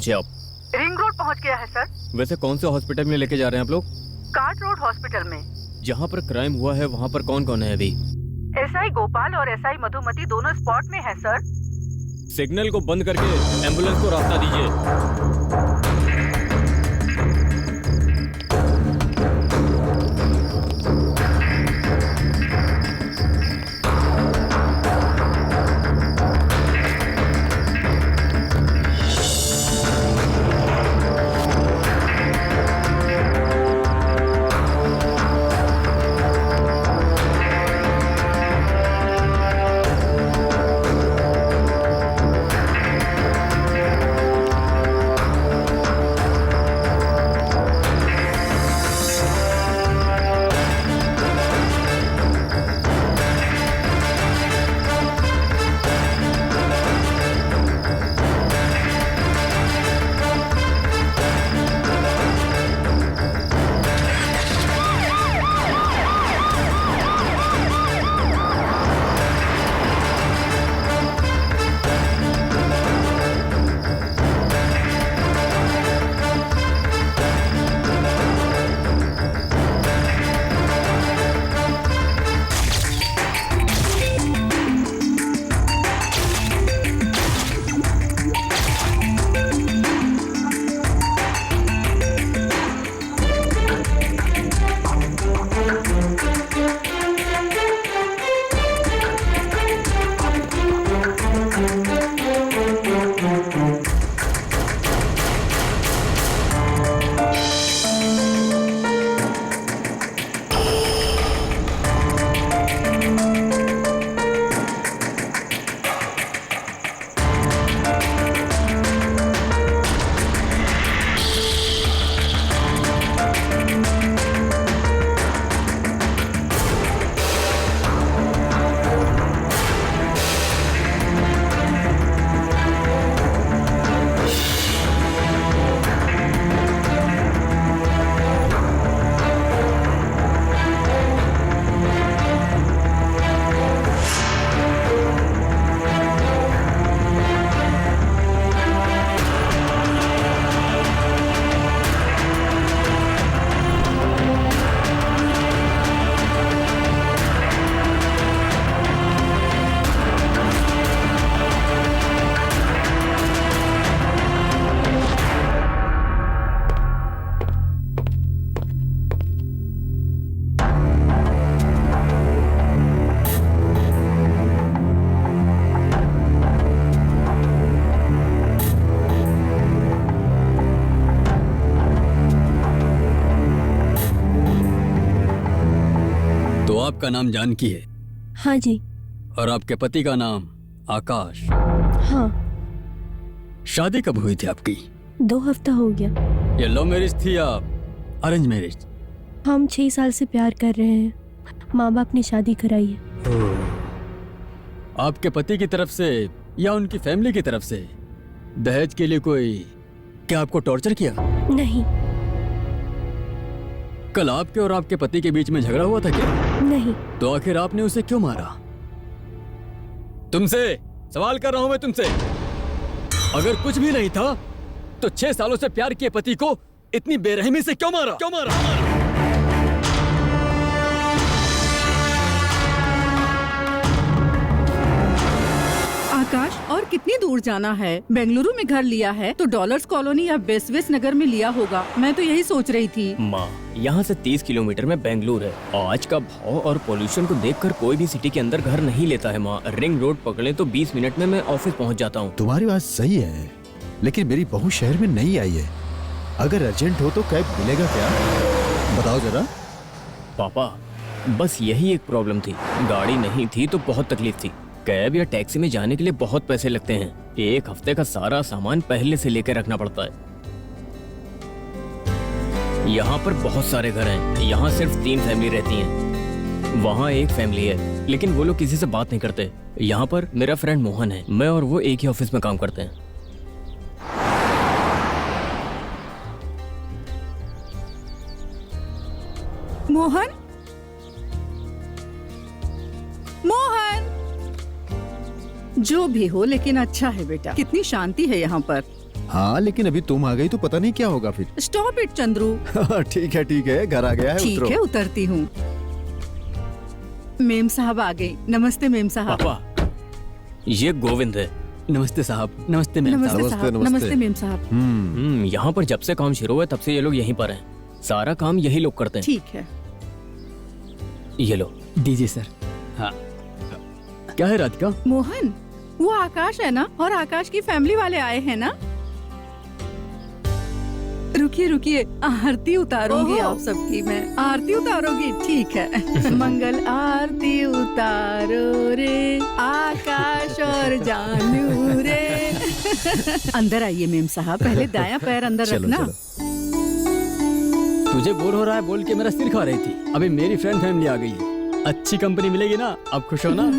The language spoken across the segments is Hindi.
पहुंचे आप? रिंग रोड पहुंच गया है सर। वैसे कौन से हॉस्पिटल में लेके जा रहे हैं आप लोग? कार्ट रोड हॉस्पिटल में। जहाँ पर क्राइम हुआ है वहाँ पर कौन कौन है अभी? एसआई गोपाल और एसआई मधुमती दोनों स्पॉट में है सर। सिग्नल को बंद करके एम्बुलेंस को रास्ता दीजिए। आपका नाम जानकी है? हाँ जी। और आपके पति का नाम आकाश? हाँ। शादी कब हुई थी आपकी? 2 हफ्ता हो गया। ये लव मैरिज थी या अरेंज मैरिज? हम 6 साल से प्यार कर रहे हैं। माँ बाप ने शादी कराई है। आपके पति की तरफ से या उनकी फैमिली की तरफ से दहेज के लिए कोई क्या आपको टॉर्चर किया? नहीं। कल आपके और आपके पति के बीच में झगड़ा हुआ था क्या? नहीं। तो आखिर आपने उसे क्यों मारा? तुमसे सवाल कर रहा हूं मैं तुमसे। अगर कुछ भी नहीं था तो 6 सालों से प्यार किए पति को इतनी बेरहमी से क्यों मारा? क्यों मारा? आकाश, और कितनी दूर जाना है? बेंगलुरु में घर लिया है तो डॉलर्स कॉलोनी या बेस्वेस नगर में लिया होगा। मैं तो यही सोच रही थी। माँ, यहाँ से 30 किलोमीटर में बेंगलुरु है। आज का भाव और पोल्यूशन को देखकर कोई भी सिटी के अंदर घर नहीं लेता है माँ। रिंग रोड पकड़े तो 20 मिनट में मैं ऑफिस पहुँच जाता हूँ। तुम्हारी बात सही है, लेकिन मेरी बहू शहर में नहीं आई है। अगर अर्जेंट हो तो कैब मिलेगा क्या? बताओ जरा। पापा, बस यही एक प्रॉब्लम थी। गाड़ी नहीं थी तो बहुत तकलीफ थी। कैब या टैक्सी में जाने के लिए बहुत पैसे लगते हैं। 1 हफ्ते का सारा सामान पहले से लेकर रखना पड़ता है। यहाँ पर बहुत सारे घर हैं। यहाँ सिर्फ 3 फैमिली रहती हैं। वहाँ एक फैमिली है, लेकिन वो लोग किसी से बात नहीं करते। यहाँ पर मेरा फ्रेंड मोहन है। मैं और वो एक ही ऑफिस में काम करते हैं। मोहन, मोहन, जो भी हो लेकिन अच्छा है बेटा। कितनी शांति है यहाँ पर। हाँ लेकिन अभी तुम आ गई तो पता नहीं क्या होगा फिर। Stop it Chandru. ठीक है, घर आ गया है, ठीक उतरो। है, उतरती हूँ। मेम साहब आ गई। नमस्ते मेम साहब। पापा, ये गोविंद है। नमस्ते साहब। नमस्ते मैम नमस्ते साहब। साहब। नमस्ते। नमस्ते मेम साहब। यहाँ पर जब से काम शुरू हुआ तब से ये लोग यहीं पर हैं। सारा काम यही लोग करते हैं। ठीक है। ये लो। दीजिए सर। हाँ, क्या है राधिका? मोहन, वो आकाश है ना, और आकाश की फैमिली वाले आए हैं ना। रुकिए, आरती उतारूंगी आप सबकी मैं। आरती उतारोगी? ठीक है। मंगल आरती उतारो रे आकाश और जानू रे। अंदर आइए मेम साहब, पहले दायां पैर अंदर चलो रखना। तुझे बोर हो रहा है बोल के मेरा सिर खा रही थी। अभी मेरी फ्रेंड फैमिली आ गई है। अच्छी कंपनी मिलेगी ना, अब खुश हो ना?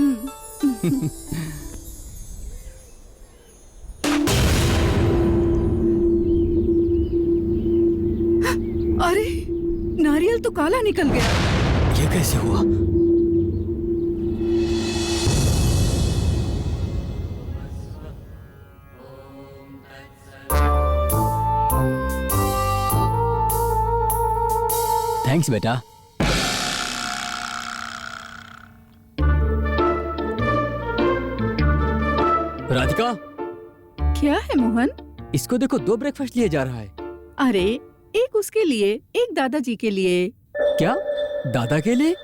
अरे नारियल तो काला निकल गया। ये कैसे हुआ? थैंक्स बेटा। राधिका, क्या है मोहन? इसको देखो, 2 ब्रेकफास्ट लिए जा रहा है। अरे एक उसके लिए, एक दादाजी के लिए। क्या? दादा के लिए?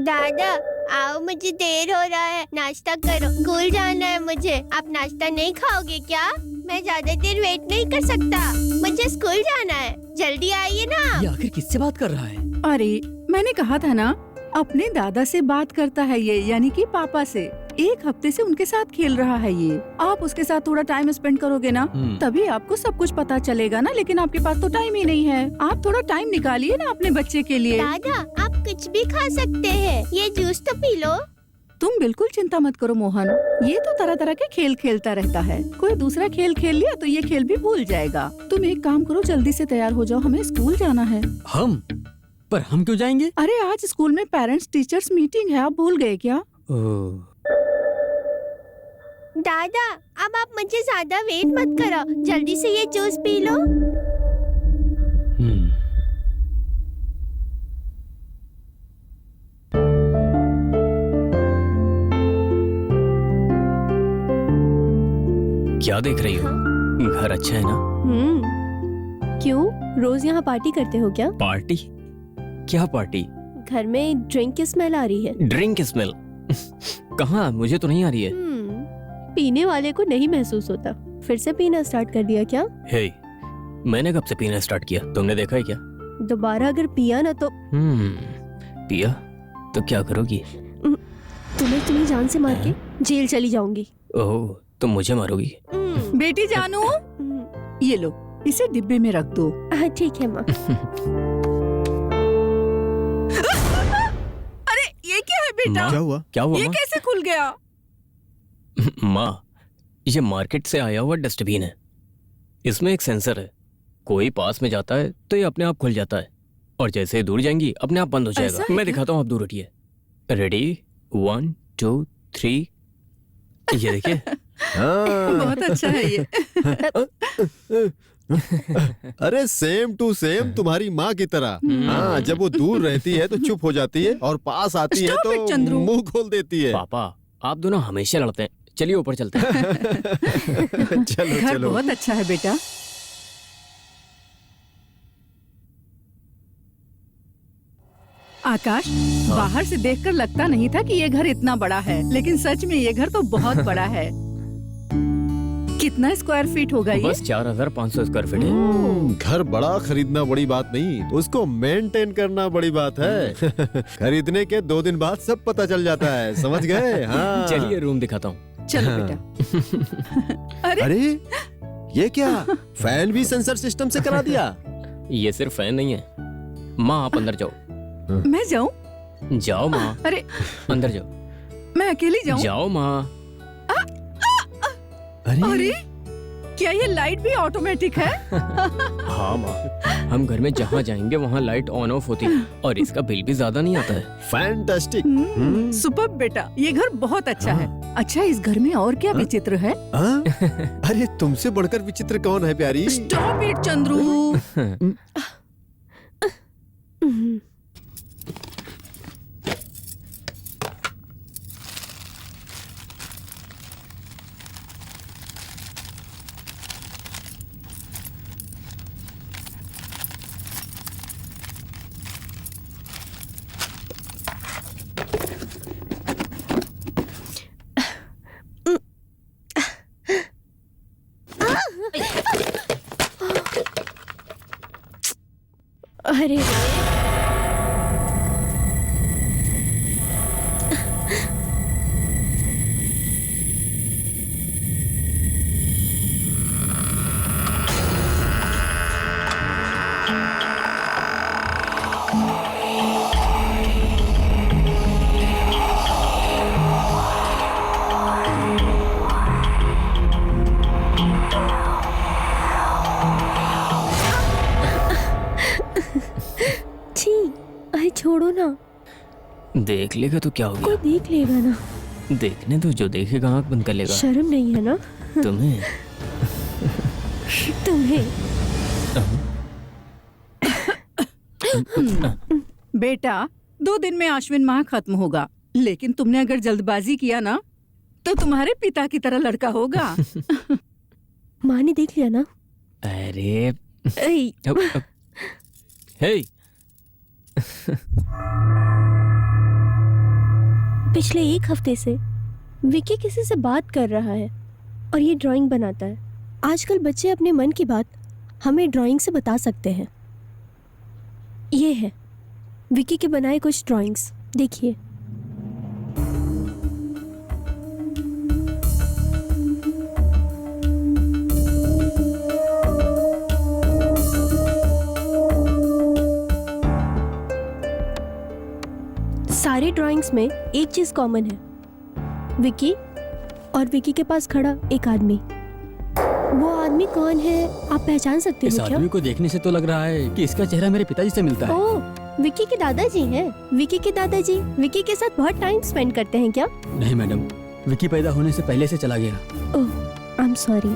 दादा आओ, मुझे देर हो रहा है, नाश्ता करो, स्कूल जाना है मुझे। आप नाश्ता नहीं खाओगे क्या? मैं ज्यादा देर वेट नहीं कर सकता, मुझे स्कूल जाना है, जल्दी आइए ना। ये आखिर किससे बात कर रहा है? अरे मैंने कहा था ना, अपने दादा से बात करता है ये, यानी कि पापा से। 1 हफ्ते से उनके साथ खेल रहा है ये। आप उसके साथ थोड़ा टाइम स्पेंड करोगे ना, तभी आपको सब कुछ पता चलेगा ना। लेकिन आपके पास तो टाइम ही नहीं है। आप थोड़ा टाइम निकालिए ना अपने बच्चे के लिए। दादा आप कुछ भी खा सकते हैं, ये जूस तो पी लो। तुम बिल्कुल चिंता मत करो मोहन, ये तो तरह तरह के खेल खेलता रहता है। कोई दूसरा खेल खेल लिया तो ये खेल भी भूल जाएगा। तुम एक काम करो, जल्दी से तैयार हो जाओ, हमें स्कूल जाना है। हम? पर हम क्यों जाएंगे? अरे आज स्कूल में पेरेंट्स टीचर्स मीटिंग है, आप भूल गए क्या? दादा अब आप मुझे ज्यादा वेट मत करो, जल्दी से ये जूस पी लो। क्या देख रही हो? घर अच्छा है ना? क्यों, रोज यहाँ पार्टी करते हो क्या? पार्टी? क्या पार्टी? घर में ड्रिंक की स्मेल आ रही है। Drink smell? कहाँ? मुझे तो नहीं आ रही है। पीने वाले को नहीं महसूस होता। फिर से पीना स्टार्ट कर दिया क्या? हे, मैंने कब से पीना स्टार्ट किया? तुमने देखा है क्या? दोबारा अगर पिया ना तो पिया तो क्या करोगी? तुम्हें जान से मार के जेल चली जाऊंगी। ओह, तुम मुझे मारोगी? बेटी जानू, ये लो, इसे डिब्बे में रख दो। ठीक है माँ। अरे ये क्या है बेटा? माँ? क्या हुआ? क्या हुआ ये माँ? कैसे खुल गया? माँ, ये मार्केट से आया हुआ डस्टबिन है। इसमें एक सेंसर है, कोई पास में जाता है तो ये अपने आप खुल जाता है, और जैसे ही दूर जाएंगी अपने आप बंद हो ऐसा जाएगा। है मैं क्या? दिखाता हूँ, आप दूर हटिए। रेडी, 1 2 3। ये देखिए। हाँ। बहुत अच्छा है ये। अरे सेम टू सेम तुम्हारी माँ की तरह। हाँ, जब वो दूर रहती है तो चुप हो जाती है, और पास आती है Stop it, तो चंद्रू। मुंह खोल देती है। पापा, आप दोनों हमेशा लड़ते हैं। चलिए ऊपर चलते हैं। चलो घर चलो। बहुत अच्छा है बेटा। आकाश, बाहर से देखकर लगता नहीं था कि ये घर इतना बड़ा है, लेकिन सच में ये घर तो बहुत बड़ा है। कितना स्क्वायर फीट होगा ये? बस 4500 स्क्वायर फीट है। घर बड़ा खरीदना बड़ी बात नहीं, उसको मेंटेन करना बड़ी बात है। खरीदने के 2 दिन बाद सब पता चल जाता है, समझ गए? हाँ। चलिए रूम दिखाता हूँ। चलो बेटा। अरे अरे ये क्या, फैन भी सेंसर सिस्टम से करा दिया? ये सिर्फ फैन नहीं है। माँ, आप अंदर जाओ। मैं जाऊं? जाओ माँ, अरे अंदर जाओ। मैं अकेली जाऊं? जाओ माँ। अरे क्या ये लाइट भी ऑटोमेटिक है? हाँ माँ, हम घर में जहाँ जाएंगे वहाँ लाइट ऑन ऑफ होती है और इसका बिल भी ज्यादा नहीं आता है। फैंटास्टिक। सुपर बेटा, ये घर बहुत अच्छा है। अच्छा, इस घर में और क्या विचित्र है? अरे तुमसे बढ़कर विचित्र कौन है प्यारी? Stop it Chandru. अरे छोड़ो ना। देख लेगा तो क्या हो कोई गया? देख लेगा ना। देखने तो, जो देखेगा आंख बंद कर लेगा। शर्म नहीं है ना तुम्हें? तुम्हें? बेटा, 2 दिन में आश्विन माह खत्म होगा, लेकिन तुमने अगर जल्दबाजी किया ना तो तुम्हारे पिता की तरह लड़का होगा। माँ ने देख लिया ना। अरे ऐ, हे, पिछले 1 हफ्ते से विकी किसी से बात कर रहा है और ये ड्राइंग बनाता है। आजकल बच्चे अपने मन की बात हमें ड्राइंग से बता सकते हैं। ये है विकी के बनाए कुछ ड्राइंग्स, देखिए। सारे ड्राइंग्स में एक चीज कॉमन है, विकी और विकी के पास खड़ा एक आदमी। वो आदमी कौन है, आप पहचान सकते इस हो क्या? आदमी को देखने से तो लग रहा है कि इसका चेहरा मेरे पिताजी से मिलता है। ओह, विकी के दादाजी हैं। विकी के दादाजी विकी के साथ बहुत टाइम स्पेंड करते हैं क्या? नहीं मैडम, विकी पैदा होने से पहले से चला गया। ओह, आई एम सॉरी।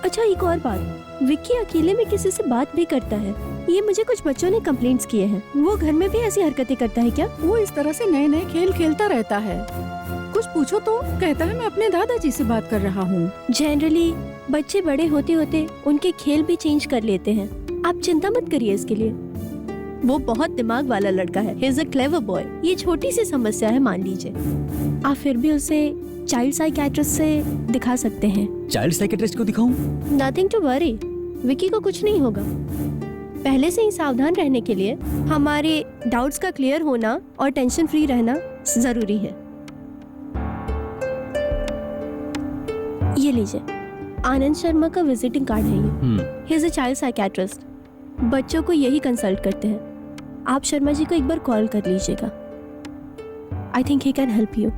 अच्छा, एक और बात, विकी अकेले में किसी से बात भी करता है। ये मुझे कुछ बच्चों ने कंप्लेंट्स किए हैं। वो घर में भी ऐसी हरकतें करता है क्या? वो इस तरह से नए नए खेल खेलता रहता है। कुछ पूछो तो कहता है मैं अपने दादाजी से बात कर रहा हूँ। जनरली बच्चे बड़े होते होते उनके खेल भी चेंज कर लेते हैं। आप चिंता मत करिए इसके लिए। वो बहुत दिमाग वाला लड़का है। He is a clever boy. ये छोटी सी समस्या है, मान लीजिए। आप फिर भी उसे चाइल्ड साइकियाट्रिस्ट से दिखा सकते हैं। चाइल्ड साइकियाट्रिस्ट को दिखाऊं? नथिंग टू वरी, विकी को कुछ नहीं होगा। पहले से ही सावधान रहने के लिए हमारे डाउट्स का क्लियर होना और टेंशन फ्री रहना जरूरी है। ये लीजिए, आनंद शर्मा का विजिटिंग कार्ड है ये। He is a child psychiatrist. बच्चों को यही कंसल्ट करते हैं। आप शर्मा जी को एक बार कॉल कर लीजिएगा। I think he can help you.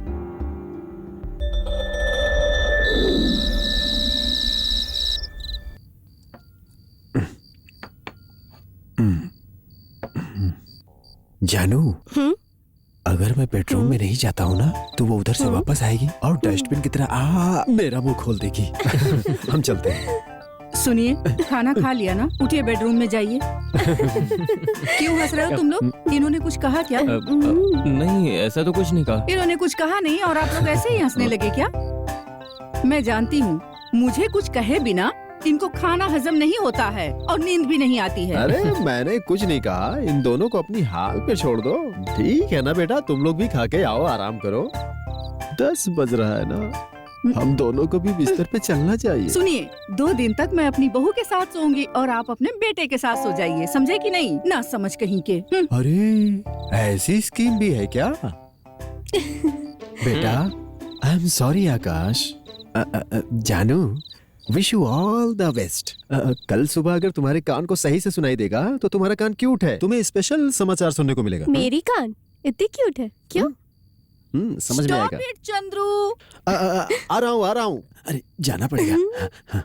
जानू, अगर मैं बेडरूम में नहीं जाता हूँ ना तो वो उधर से वापस आएगी और डस्टबिन की तरह मेरा मुंह खोल देगी। हम चलते हैं। सुनिए, खाना खा लिया ना? उठिए, बेडरूम में जाइए। क्यों हंस रहे हो तुम लोग? इन्होंने कुछ कहा क्या? नहीं, ऐसा तो कुछ नहीं कहा। इन्होंने कुछ कहा नहीं और आप लोग ऐसे ही हंसने लगे क्या? मैं जानती हूँ, मुझे कुछ कहे बिना इनको खाना हजम नहीं होता है और नींद भी नहीं आती है। अरे मैंने कुछ नहीं कहा, इन दोनों को अपनी हाल पे छोड़ दो। ठीक है ना बेटा, तुम लोग भी खा के आओ, आराम करो। 10 बज रहा है ना, हम दोनों को भी बिस्तर पे चलना चाहिए। सुनिए, 2 दिन तक मैं अपनी बहू के साथ सोऊंगी और आप अपने बेटे के साथ सो जाइए, समझे कि नहीं? ना समझ कहीं के। अरे ऐसी स्कीम भी है क्या? बेटा, आई एम सॉरी आकाश। जानू, wish you all the best. कल सुबह अगर तुम्हारे कान को सही से सुनाई देगा तो तुम्हारा कान क्यूट है, तुम्हें स्पेशल समाचार सुनने को मिलेगा। मेरी कान इतनी क्यूट है क्यों? समझ में आएगा। Stop it, Chandru. आ रहा हूँ। अरे जाना पड़ेगा। हाँ।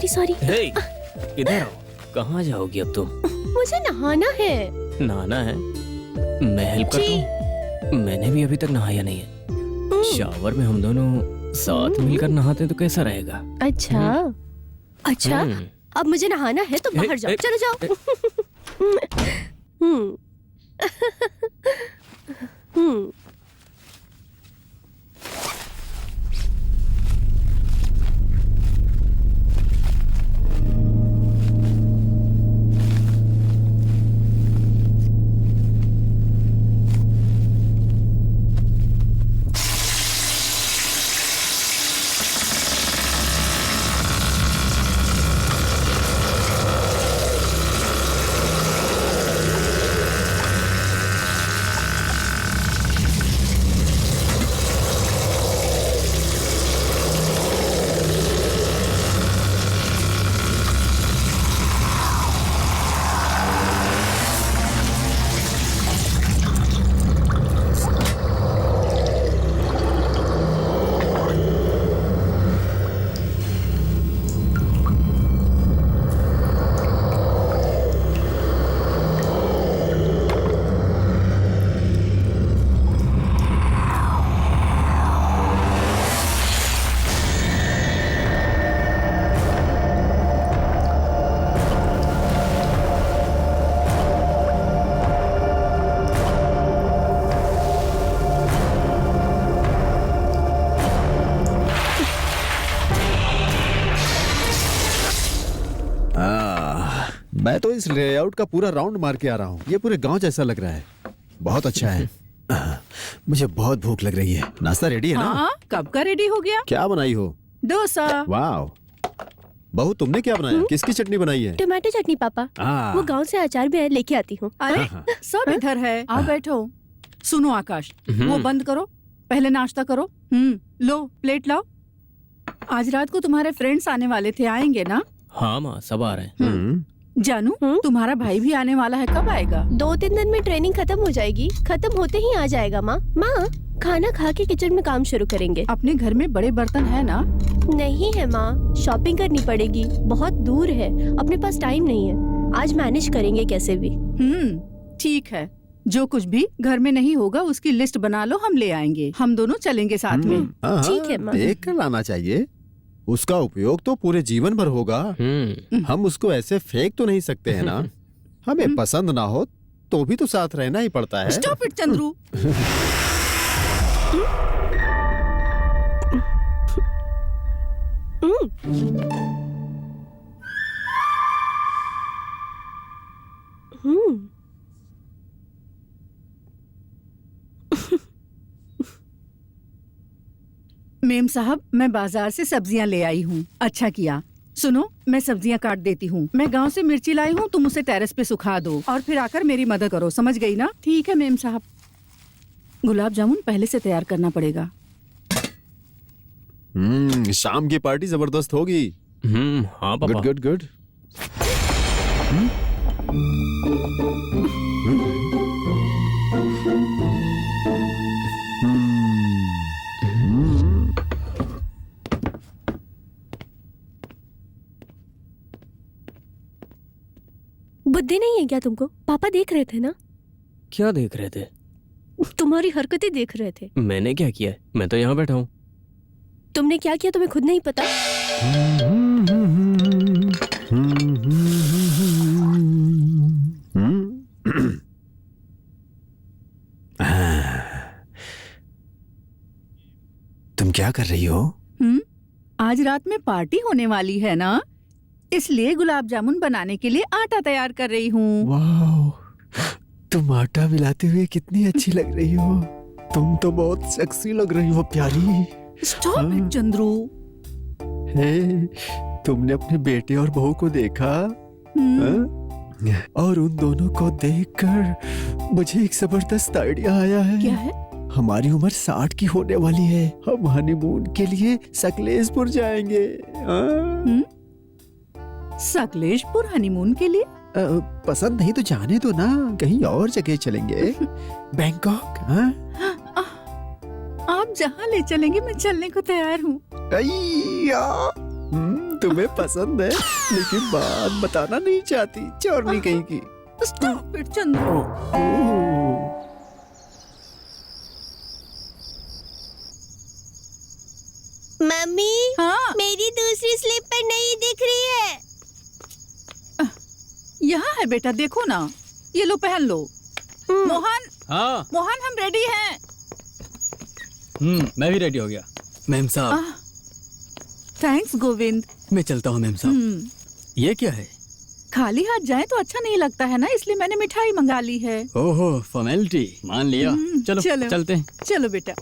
सॉरी। हे, इधर आओ। कहाँ जाओगी अब तुम? मुझे नहाना है। नहाना है? मैं हेल्प कर दूं? मैंने भी अभी तक नहाया नहीं है। शावर में हम दोनों साथ मिलकर नहाते तो कैसा रहेगा? अच्छा। अब मुझे नहाना है तो बाहर जाओ। चलो जाओ। मैं तो इस लेआउट का पूरा राउंड मार के आ रहा हूँ। ये पूरे गांव जैसा लग रहा है। बहुत अच्छा है। मुझे बहुत भूख लग रही है। नाश्ता रेडी है ना? हाँ, कब का रेडी हो गया? क्या बनाई हो? डोसा। वाह। बहू तुमने क्या बनाया? किसकी चटनी बनाई है? टमाटर चटनी पापा। वो गांव से अचार भी है, लेके आती हूँ। अरे सब इधर है, आओ बैठो। सुनो आकाश, वो बंद करो, पहले नाश्ता करो। लो प्लेट लाओ। आज रात को तुम्हारे फ्रेंड्स आने वाले थे, आएंगे ना? हाँ माँ, सब आ रहे हैं। जानू, तुम्हारा भाई भी आने वाला है, कब आएगा? 2-3 दिन में ट्रेनिंग खत्म हो जाएगी। खत्म होते ही आ जाएगा माँ। खाना खा के किचन में काम शुरू करेंगे। अपने घर में बड़े बर्तन है ना? नहीं है माँ, शॉपिंग करनी पड़ेगी, बहुत दूर है, अपने पास टाइम नहीं है। आज मैनेज करेंगे कैसे भी। ठीक है, जो कुछ भी घर में नहीं होगा उसकी लिस्ट बना लो, हम ले आएंगे। हम दोनों चलेंगे साथ में। हाँ, ठीक है, माँ। देख कर लाना चाहिए। उसका उपयोग तो पूरे जीवन भर होगा। हम उसको ऐसे फेंक तो नहीं सकते हैं ना। हमें पसंद ना हो तो भी तो साथ रहना ही पड़ता है। Stop it Chandru. मेम साहब, मैं बाजार से सब्जियां ले आई हूँ। अच्छा किया। सुनो, मैं सब्जियां काट देती हूँ। मैं गांव से मिर्ची लाई हूँ, तुम उसे टेरेस पे सुखा दो और फिर आकर मेरी मदद करो। समझ गई ना? ठीक है मेम साहब। गुलाब जामुन पहले से तैयार करना पड़ेगा। शाम की पार्टी जबरदस्त होगी। हाँ पापा। Good good good. बुद्धि नहीं है क्या तुमको? पापा देख रहे थे ना। क्या देख रहे थे? तुम्हारी हरकतें देख रहे थे। मैंने क्या किया है? मैं तो यहाँ बैठा हूँ। तुमने क्या किया तुम्हें खुद नहीं पता? तुम क्या कर रही हो? आज रात में पार्टी होने वाली है ना, इसलिए गुलाब जामुन बनाने के लिए आटा तैयार कर रही हूँ। वाह, तुम आटा मिलाते हुए कितनी अच्छी लग रही हो। तुम तो बहुत सेक्सी लग रही हो प्यारी। Stop it Chandru. हे, तुमने अपने बेटे और बहू को देखा? और उन दोनों को देखकर मुझे एक जबरदस्त आइडिया आया है। क्या है? हमारी उम्र 60 की होने वाली है। हम हनीमून के लिए सकलेशपुर जाएंगे। सकलेशपुर हनीमून के लिए? पसंद नहीं तो जाने दो ना, कहीं और जगह चलेंगे। बैंकॉक। आप जहाँ ले चलेंगे मैं चलने को तैयार हूँ। तुम्हें पसंद है लेकिन बात बताना नहीं चाहती, चोरनी कहीं की। Stop it Chandru. मम्मी, हाँ? मेरी दूसरी स्लीपर नहीं दिख रही है। यहाँ है बेटा, देखो ना। ये लो, पहन लो। मोहन, हाँ। मोहन हम रेडी हैं। मैं भी रेडी हो गया। मैम साहब। थैंक्स गोविंद। मैं चलता हूँ मैम साहब। ये क्या है? खाली हाथ जाए तो अच्छा नहीं लगता है ना, इसलिए मैंने मिठाई मंगा ली है। ओहो, फॉर्मेलिटी मान लिया। चलो चलते हैं। चलो बेटा।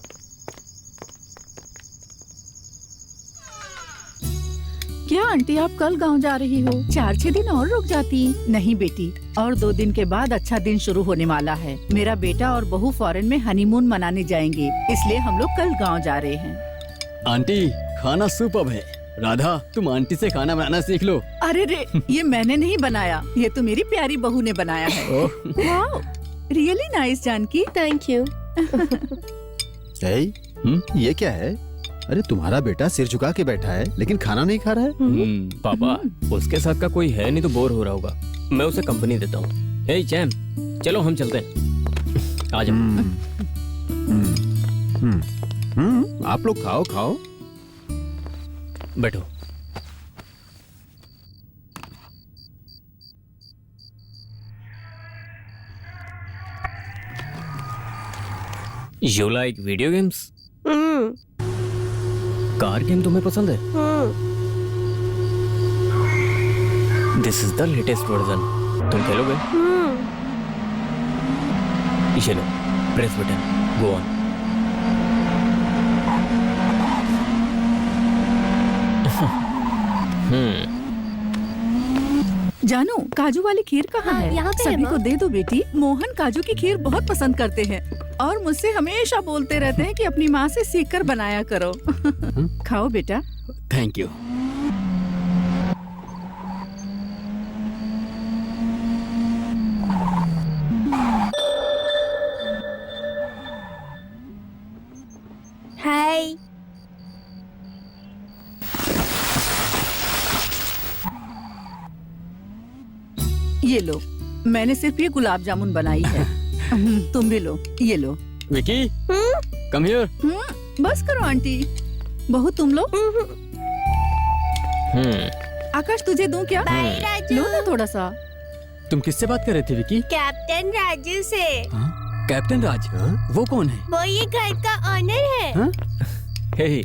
क्या आंटी, आप कल गांव जा रही हो? 4-6 दिन और रुक जाती। नहीं बेटी, और 2 दिन के बाद अच्छा दिन शुरू होने वाला है। मेरा बेटा और बहू फॉरेन में हनीमून मनाने जाएंगे, इसलिए हम लोग कल गांव जा रहे हैं। आंटी, खाना सुपर्ब है। राधा, तुम आंटी से खाना बनाना सीख लो। अरे रे, ये मैंने नहीं बनाया, ये तो मेरी प्यारी बहू ने बनाया है। Wow, really nice Janki. Thank you. ये क्या है? अरे तुम्हारा बेटा सिर झुका के बैठा है लेकिन खाना नहीं खा रहा है। पापा, उसके साथ का कोई है नहीं तो बोर हो रहा होगा। मैं उसे कंपनी देता हूँ। हे चैम, चलो हम चलते हैं। आ जाओ। आप लोग खाओ खाओ। बैठो। You like video games? Car game तुम्हें पसंद है? This is the latest version. तुम खेलोगे? ये लो, प्रेस बटन, गो ऑन। जानू, काजू वाली खीर कहाँ हाँ, है? यहाँ पे है, सभी माँ। को दे दो बेटी। मोहन काजू की खीर बहुत पसंद करते हैं और मुझसे हमेशा बोलते रहते हैं कि अपनी माँ से सीखकर बनाया करो। खाओ बेटा। Thank you. हाय। ये लो, मैंने सिर्फ ये गुलाब जामुन बनाई है। तुम भी लो, ये लो। Vicky, come here. बस करो आंटी। बहू तुम लो। आकाश तुझे दूं क्या? बाय राजू। लो ना थोड़ा सा। तुम किससे बात कर रहे थे विकी? कैप्टन राजू से। कैप्टन राज? वो कौन है? वो ये घर का ऑनर है। हे,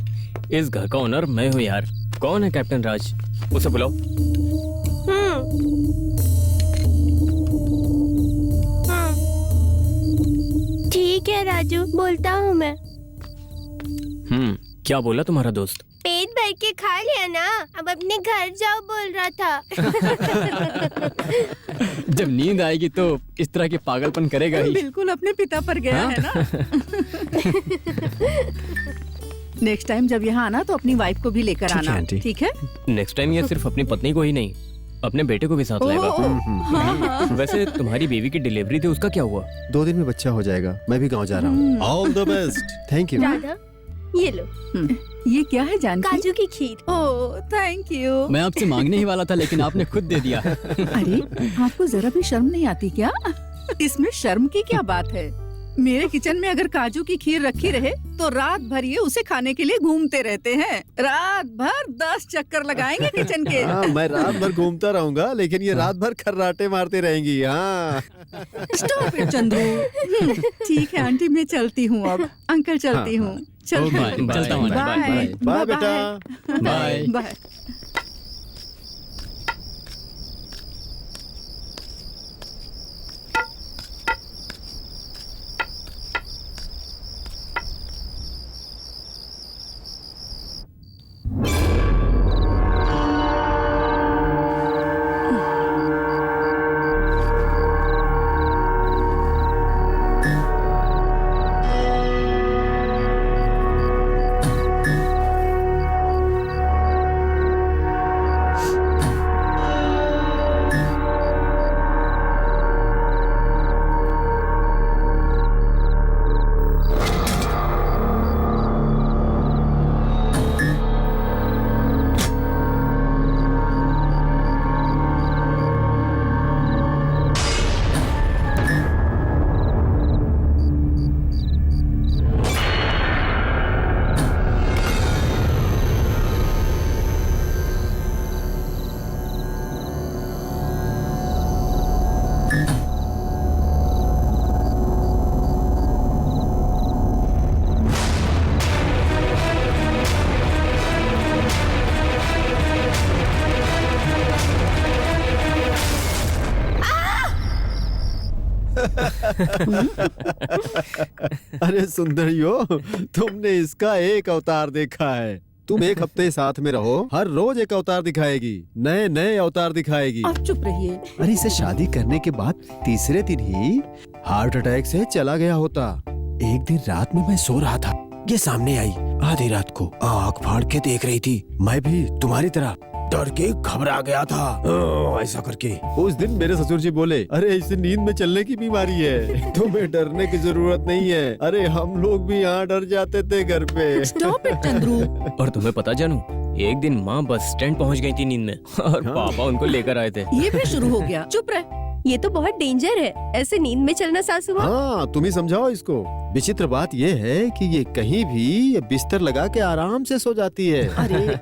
इस घर का ओनर मैं हूँ यार। कौन है कैप्टन राज? उसे बुलाओ। ठीक है राजू, बोलता हूँ मैं। क्या बोला तुम्हारा दोस्त? पेट भर के खा लिया ना, अब अपने घर जाओ बोल रहा था। जब नींद आएगी तो इस तरह के पागलपन करेगा ही। बिल्कुल अपने पिता पर गया है ना। नेक्स्ट टाइम जब यहाँ आना तो अपनी वाइफ को भी लेकर ठीक है, आना, आंटी। ठीक है? नेक्स्ट टाइम ये सिर्फ अपनी पत्नी को ही नहीं, अपने बेटे को भी साथ लाएगा। वैसे तुम्हारी बीवी की डिलीवरी थी, उसका क्या हुआ? 2 दिन में बच्चा हो जाएगा। मैं भी गांव जा रहा हूँ। All the best. Thank you. Radha, ये लो ये क्या है जानकी? काजू की खीर। Oh thank you. मैं आपसे मांगने ही वाला था लेकिन आपने खुद दे दिया। अरे आपको जरा भी शर्म नहीं आती क्या? इसमें शर्म की क्या बात है? मेरे किचन में अगर काजू की खीर रखी रहे तो रात भर ये उसे खाने के लिए घूमते रहते हैं। रात भर 10 चक्कर लगाएंगे किचन के। हाँ, मैं रात भर घूमता रहूंगा लेकिन ये रात भर खर्राटे मारते रहेंगी। हाँ। Stop it Chandru. ठीक है आंटी, मैं चलती हूँ अब। अंकल चलती हूँ। चलती बाय, हूँ। चलता हूँ। बाय बाय बेटा। बाय। बाय। अरे सुंदरियो, तुमने इसका एक अवतार देखा है। तुम 1 हफ्ते साथ में रहो, हर रोज एक अवतार दिखाएगी, नए नए अवतार दिखाएगी। आप चुप रहिए। अरे इसे शादी करने के बाद तीसरे दिन ही हार्ट अटैक से चला गया होता। एक दिन रात में मैं सो रहा था, ये सामने आई आधी रात को, आँख फाड़ के देख रही थी। मैं भी तुम्हारी तरह डर के घबरा गया था, ऐसा करके। उस दिन मेरे ससुर जी बोले, अरे इसे नींद में चलने की बीमारी है, तुम्हें डरने की जरूरत नहीं है। अरे हम लोग भी यहाँ डर जाते थे घर पे। Stop it Chandru. और तुम्हें पता जानू, एक दिन माँ बस स्टैंड पहुँच गई थी नींद में और पापा उनको लेकर आए थे। ये भी शुरू हो गया। चुप रह। ये तो बहुत डेंजर है, ऐसे नींद में चलना सासू माँ। हाँ, तुम ही समझाओ इसको। विचित्र बात ये है कि ये कहीं भी बिस्तर लगा के आराम से सो जाती है।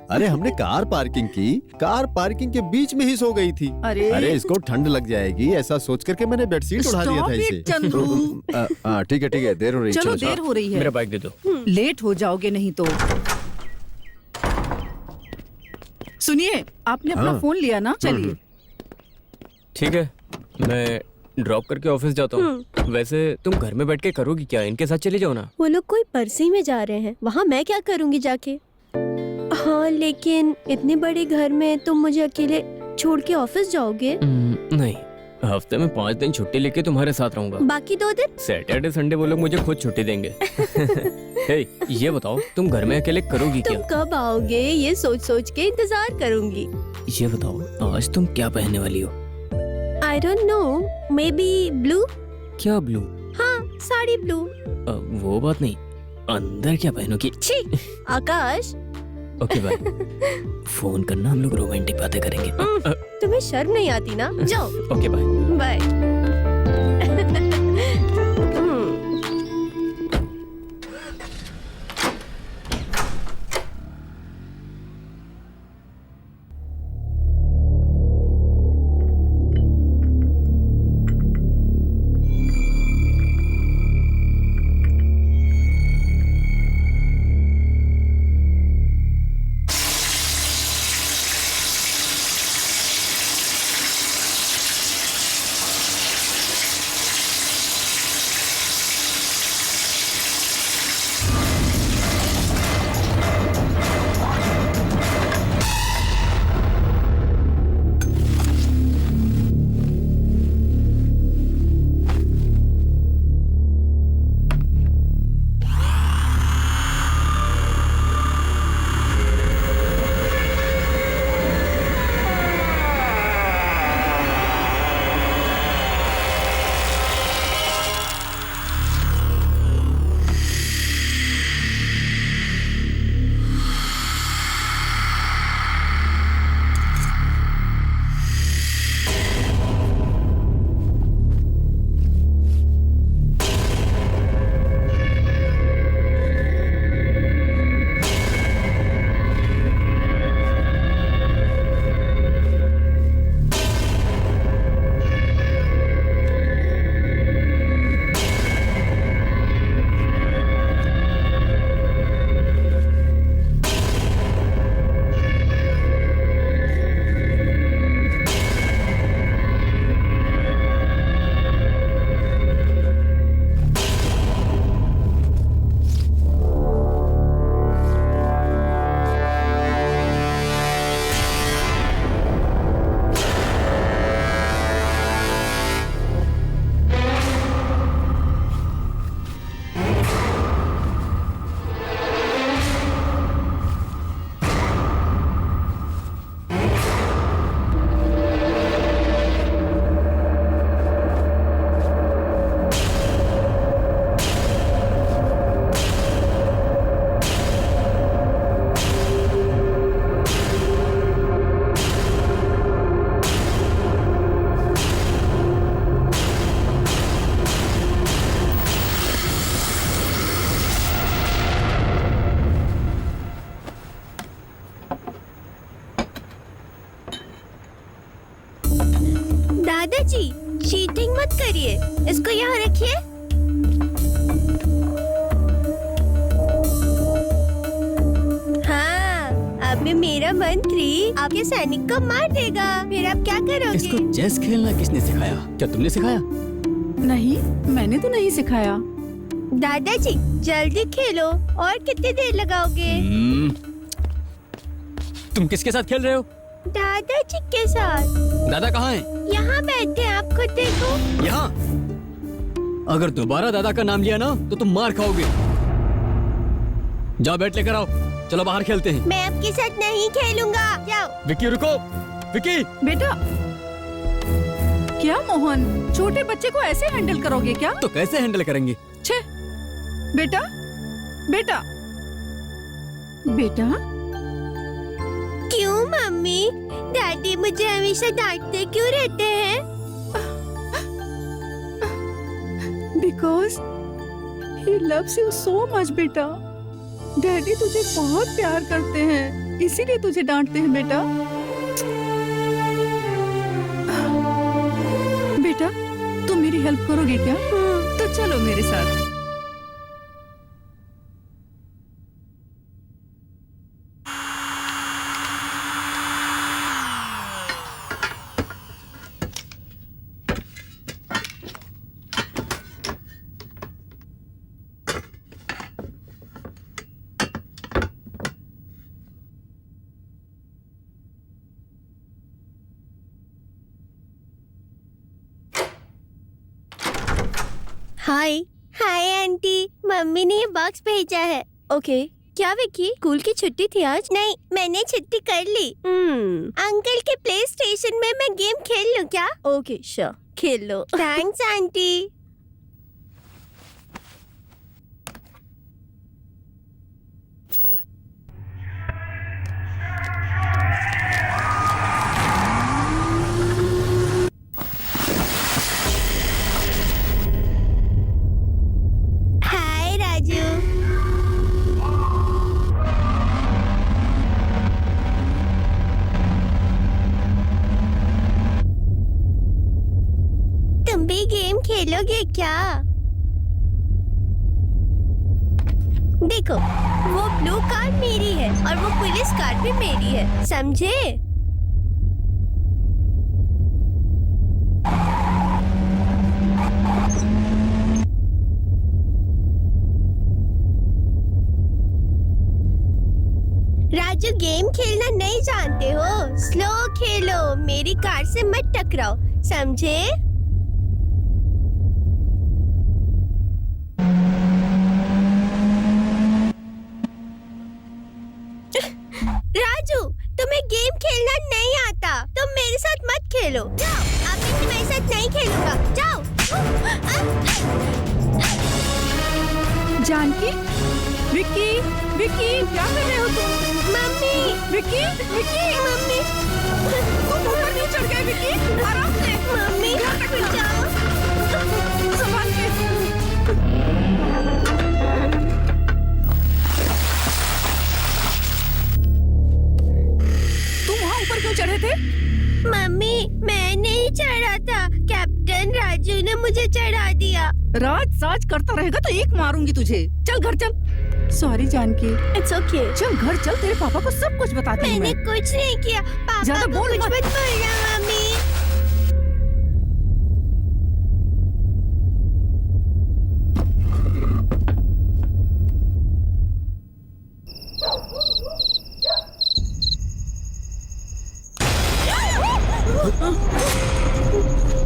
अरे हमने कार पार्किंग की, कार पार्किंग के बीच में ही सो गई थी। अरे इसको ठंड लग जाएगी ऐसा सोच करके मैंने बेडशीट उड़ा दिया था इसे। चंद्रू। ठीक है देर हो रही है। चलो देर हो रही है, मेरा बाइक दे दो। लेट हो जाओगे नहीं तो। सुनिए, आपने अपना फोन लिया ना, चलिए। ठीक है, मैं ड्रॉप करके ऑफिस जाता हूँ। वैसे तुम घर में बैठ के करोगी क्या? इनके साथ चली जाओ ना। वो लोग कोई परसी में जा रहे हैं, वहाँ मैं क्या करूँगी जाके? हाँ, लेकिन इतने बड़े घर में तुम मुझे अकेले छोड़ के ऑफिस जाओगे? नहीं, हफ्ते में 5 दिन छुट्टी लेके तुम्हारे साथ रहूंगा। बाकी 2 दिन? सैटरडे संडे वो लोग मुझे खुद छुट्टी देंगे। हे, ये बताओ तुम घर में अकेले करोगी तुम क्या? कब आओगे ये सोच सोच के इंतजार करूंगी। ये बताओ आज तुम क्या पहनने वाली हो? I don't know, maybe blue? क्या ब्लू? हाँ, साड़ी ब्लू। वो बात नहीं, अंदर क्या पहनोगी? छी, आकाश। Okay bye. फोन करना, हम लोग रोमांटिक बातें करेंगे। तुम्हें शर्म नहीं आती ना? जाओ। Okay bye. बाय। मत करिए, इसको यहाँ रखिए। हाँ, अभी मेरा मंत्री आपके सैनिक को मार देगा, फिर आप क्या करोगे? इसको चेस खेलना किसने सिखाया? क्या तुमने सिखाया? नहीं, मैंने तो नहीं सिखाया। दादाजी जल्दी खेलो, और कितनी देर लगाओगे? तुम किसके साथ खेल रहे हो? दादाजी के साथ। दादा कहाँ हैं? यहाँ बैठे हैं, आप खुद देखो। यहाँ। अगर दोबारा दादा का नाम लिया ना तो तुम मार खाओगे। जाओ बैट लेकर आओ, चलो बाहर खेलते हैं। मैं आपके साथ नहीं खेलूंगा, जाओ। विक्की रुको, विक्की। बेटा, क्या मोहन, छोटे बच्चे को ऐसे हैंडल करोगे क्या? तो कैसे हैंडल करेंगे? छे, बेटा, बेटा, बेटा, क्यों मम्मी? डैडी मुझे हमेशा डांटते क्यों रहते हैं? Because he loves you so much, बेटा। डैडी तुझे बहुत प्यार करते हैं, इसीलिए तुझे डांटते हैं बेटा। बेटा, तुम मेरी हेल्प करोगे क्या? तो चलो मेरे साथ। हाय हाय आंटी, मम्मी ने ये बॉक्स भेजा है। ओके, क्या विक्की, स्कूल की छुट्टी थी आज? नहीं, मैंने छुट्टी कर ली। अंकल के प्ले स्टेशन में मैं गेम खेल लूं क्या? ओके श्योर, खेल लो। Thanks aunty. हाय राजू। तुम भी गेम खेलोगे क्या? देखो, वो ब्लू कार मेरी है और वो पुलिस कार भी मेरी है, समझे? राजू गेम खेलना नहीं जानते हो, स्लो खेलो, मेरी कार से मत टकराओ, समझे? राजू, तुम्हें गेम खेलना नहीं आता, तुम मेरे साथ मत खेलो, जाओ। अब मैं तुम्हारे साथ नहीं खेलूंगा, जाओ। जानकी, विक्की, विक्की, क्या कर रहे हो तुम? मम्मी, विक्की, विक्की, मम्मी, तुम ऊपर क्यों चढ़ गए विक्की? आराम से। मम्मी, जाओ। संभाल के। तुम वहाँ ऊपर क्यों चढ़े थे? मम्मी, मैं नहीं चढ़ा था, कैप्टन राजू ने मुझे चढ़ा दिया। राज साज करता रहेगा तो एक मारूंगी तुझे। चल घर चल। सॉरी जानकी। It's okay. चल घर चल, तेरे पापा को सब कुछ बताती हूँ मैंने मैं। कुछ नहीं किया, पापा ज्यादा को बोल कुछ मत। मत बोलना मम्मी।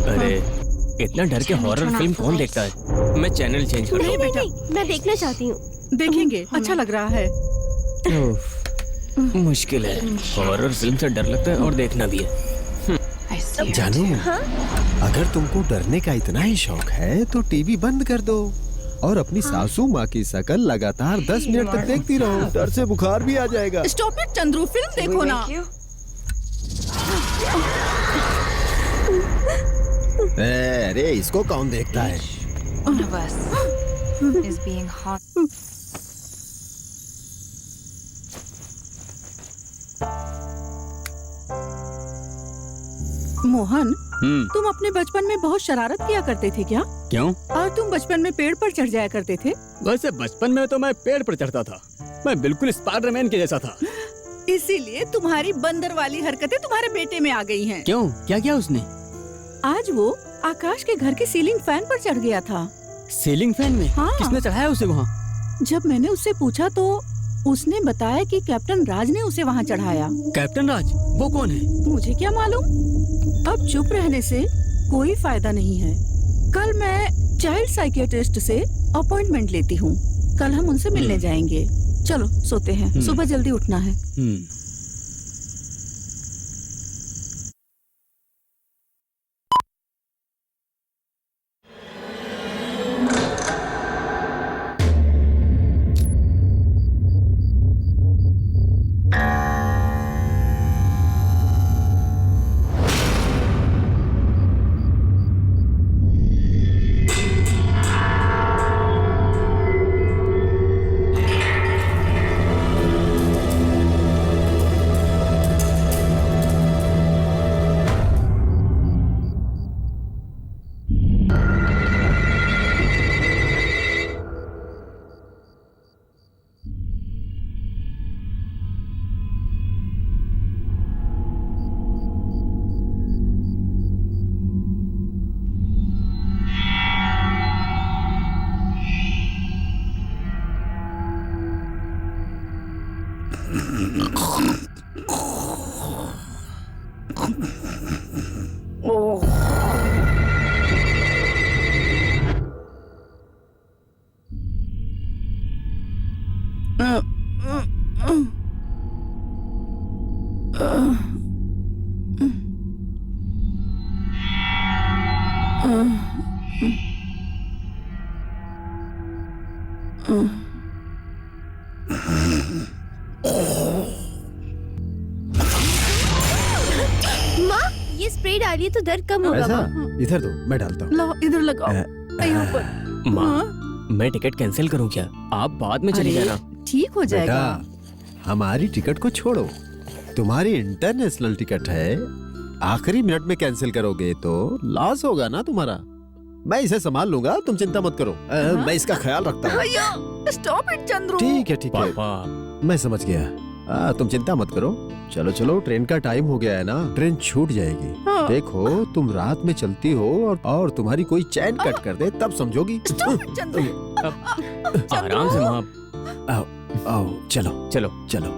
अरे इतना डर के हॉरर फिल्म कौन देखता है? मैं चैनल चेंज कर नहीं नहीं बेटा। नहीं, मैं देखना चाहती हूँ। देखेंगे, अच्छा लग रहा है। दूँ। मुश्किल है, हॉरर फिल्म से डर लगता है और देखना भी है। जानू, अगर तुमको डरने का इतना ही शौक है तो टीवी बंद कर दो और अपनी सासू माँ की शक्ल लगातार 10 मिनट तक देखती रहो। डर से बुखार भी आ जाएगा। स्टॉप इट चंद्रू, फिल्म देखो ना। अरे इसको कौन देखता है? One of us is being haunted. Mohan, तुम अपने बचपन में बहुत शरारत किया करते थे क्या? क्यों? और तुम बचपन में पेड़ पर चढ़ जाया करते थे? वैसे बचपन में तो मैं पेड़ पर चढ़ता था, मैं बिल्कुल स्पाइडरमैन के जैसा था। इसीलिए तुम्हारी बंदर वाली हरकतें तुम्हारे बेटे में आ गई हैं। क्यों? क्या किया उसने? आज वो आकाश के घर के सीलिंग फैन पर चढ़ गया था। सीलिंग फैन में? हाँ। किसने चढ़ाया उसे वहाँ? जब मैंने उससे पूछा तो उसने बताया कि कैप्टन राज ने उसे वहाँ चढ़ाया। कैप्टन राज? वो कौन है? मुझे क्या मालूम। अब चुप रहने से कोई फायदा नहीं है। कल मैं चाइल्ड साइकियाट्रिस्ट से अपॉइंटमेंट लेती हूँ। कल हम उनसे मिलने जाएंगे। चलो सोते हैं, सुबह जल्दी उठना है। माँ, ये स्प्रे डालिए तो दर्द कम होगा। ऐसा? माँ, इधर दो, मैं डालता हूँ। लो इधर लगाओ, यहाँ पर। माँ, मैं टिकट कैंसिल करूँ क्या? आप बाद में चली अरे, जाना। ठीक हो जाएगा। बेटा, हमारी टिकट को छोड़ो, तुम्हारी इंटरनेशनल टिकट है। आखिरी मिनट में कैंसिल करोगे तो लॉस होगा ना तुम्हारा। मैं इसे संभाल लूंगा, तुम चिंता मत करो। मैं इसका ख्याल रखता हूँ। Stop it Chandru. ठीक है ठीक है, पापा, मैं समझ गया। तुम चिंता मत करो। चलो चलो, ट्रेन का टाइम हो गया है ना, ट्रेन छूट जाएगी। हाँ। देखो, तुम रात में चलती हो और तुम्हारी कोई चैन कट कर दे तब समझोगी। Stop it Chandru. आराम से माँ। आओ आओ, चलो चलो चलो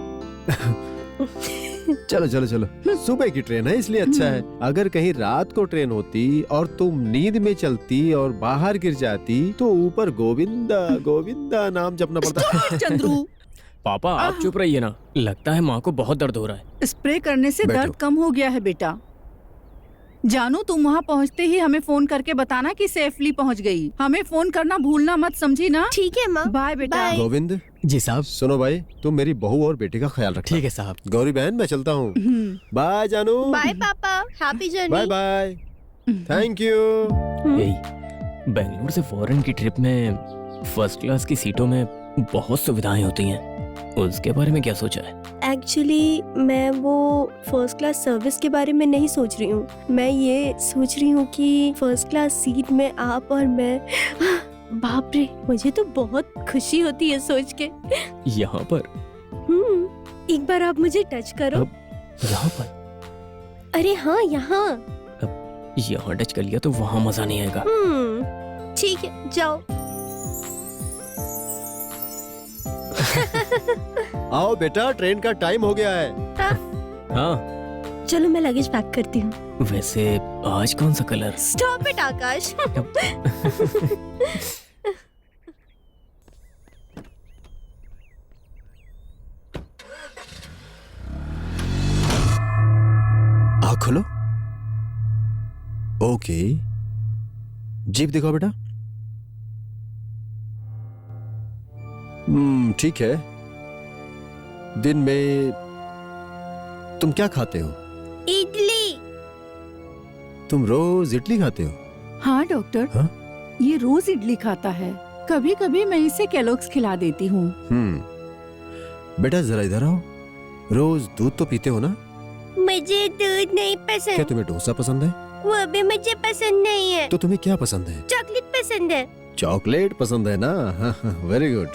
चलो चलो चलो। सुबह की ट्रेन है इसलिए अच्छा है। अगर कहीं रात को ट्रेन होती और तुम नींद में चलती और बाहर गिर जाती तो ऊपर गोविंदा गोविंदा नाम जपना पड़ता। Stop it Chandru. पापा, आप चुप रहिए ना। लगता है माँ को बहुत दर्द हो रहा है। स्प्रे करने से बैठो। दर्द कम हो गया है बेटा। जानू, तुम वहाँ पहुँचते ही हमें फोन करके बताना कि सेफली पहुँच गई। हमें फोन करना भूलना मत, समझी ना? ठीक है माँ। बाय बेटा। बाय। गोविंद, जी साहब। सुनो भाई, तुम मेरी बहू और बेटे का ख्याल रखना। ठीक है साहब। गौरी बहन, मैं चलता हूँ। बाय जानू। बाय पापा, happy bye journey. Bye, thank you. यही बेंगलुरु से फॉरेन की ट्रिप में फर्स्ट क्लास की सीटों में बहुत सुविधाएं होती हैं। उसके बारे में क्या सोचा है? एक्चुअली मैं वो फर्स्ट क्लास सर्विस के बारे में नहीं सोच रही हूँ। मैं ये सोच रही हूँ कि फर्स्ट क्लास सीट में आप और मैं। बाप रे, मुझे तो बहुत खुशी होती है सोच के। यहाँ पर? एक बार आप मुझे टच करो। यहाँ पर? अरे हाँ, यहाँ। यहाँ टच कर लिया तो वहाँ मजा नहीं आएगा। ठीक है, जाओ। आओ बेटा, ट्रेन का टाइम हो गया है। हाँ, चलो मैं लगेज पैक करती हूँ। वैसे आज कौन सा कलर? स्टॉप इट आकाश। आँख खोलो। ओके, जीप दिखाओ बेटा। ठीक है। दिन में तुम क्या खाते हो? इडली। तुम रोज इडली खाते हो? हाँ डॉक्टर, हाँ? ये रोज इडली खाता है। कभी कभी मैं इसे केलॉग्स खिला देती हूँ। बेटा जरा इधर आओ। रोज दूध तो पीते हो ना? मुझे दूध नहीं क्या पसंद। तुम्हें डोसा पसंद है? वो भी मुझे पसंद नहीं है। तो तुम्हें क्या पसंद है? चॉकलेट पसंद है। चॉकलेट पसंद है ना? Very good.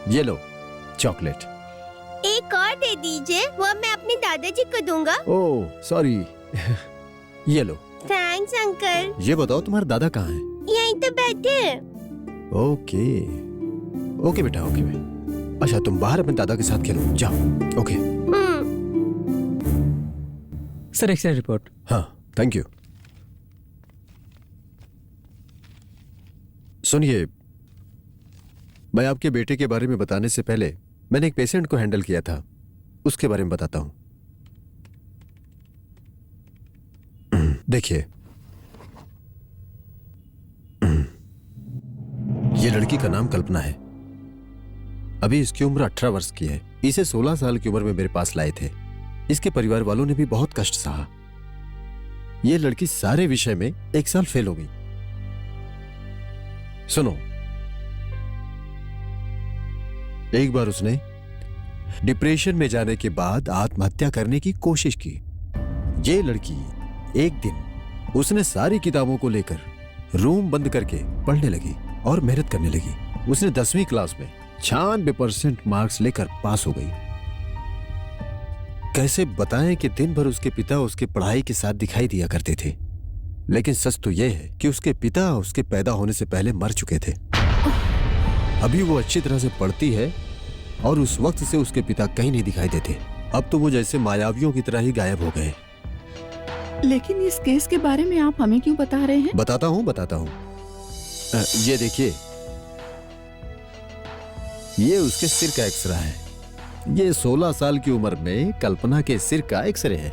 ये लो चॉकलेट। एक और दे दीजिए, वो मैं अपने दादाजी को दूंगा। Oh sorry. ये लो। Thanks uncle. ये बताओ तुम्हारे दादा कहाँ हैं? यहीं तो बैठे हैं। ओके ओके बेटा, ओके। अच्छा तुम बाहर अपने दादा के साथ खेलो, जाओ। ओके। Sir x-ray report. हाँ थैंक यू। सुनिए, मैं आपके बेटे के बारे में बताने से पहले मैंने एक पेशेंट को हैंडल किया था, उसके बारे में बताता हूं। देखिए, ये लड़की का नाम कल्पना है। अभी इसकी उम्र 18 वर्ष की है। इसे 16 साल की उम्र में मेरे पास लाए थे। इसके परिवार वालों ने भी बहुत कष्ट सहा। ये लड़की सारे विषय में 1 साल फेल हो गई। सुनो, एक बार उसने डिप्रेशन में जाने के बाद आत्महत्या करने की कोशिश की। ये लड़की एक दिन उसने सारी किताबों को लेकर रूम बंद करके पढ़ने लगी और मेहनत करने लगी। उसने 10वीं क्लास में 96% मार्क्स लेकर पास हो गई। कैसे बताएं कि दिन भर उसके पिता उसके पढ़ाई के साथ दिखाई दिया करते थे, लेकिन सच तो यह है कि उसके पिता उसके पैदा होने से पहले मर चुके थे। अभी वो अच्छी तरह से पढ़ती है और उस वक्त से उसके पिता कहीं नहीं दिखाई देते। अब तो वो जैसे मायावियों की तरह ही गायब हो गए। लेकिन इस केस के बारे में आप हमें क्यों बता रहे हैं? बताता हूँ। ये देखिए, ये उसके सिर का एक्सरे है। ये 16 साल की उम्र में कल्पना के सिर का एक्सरे है।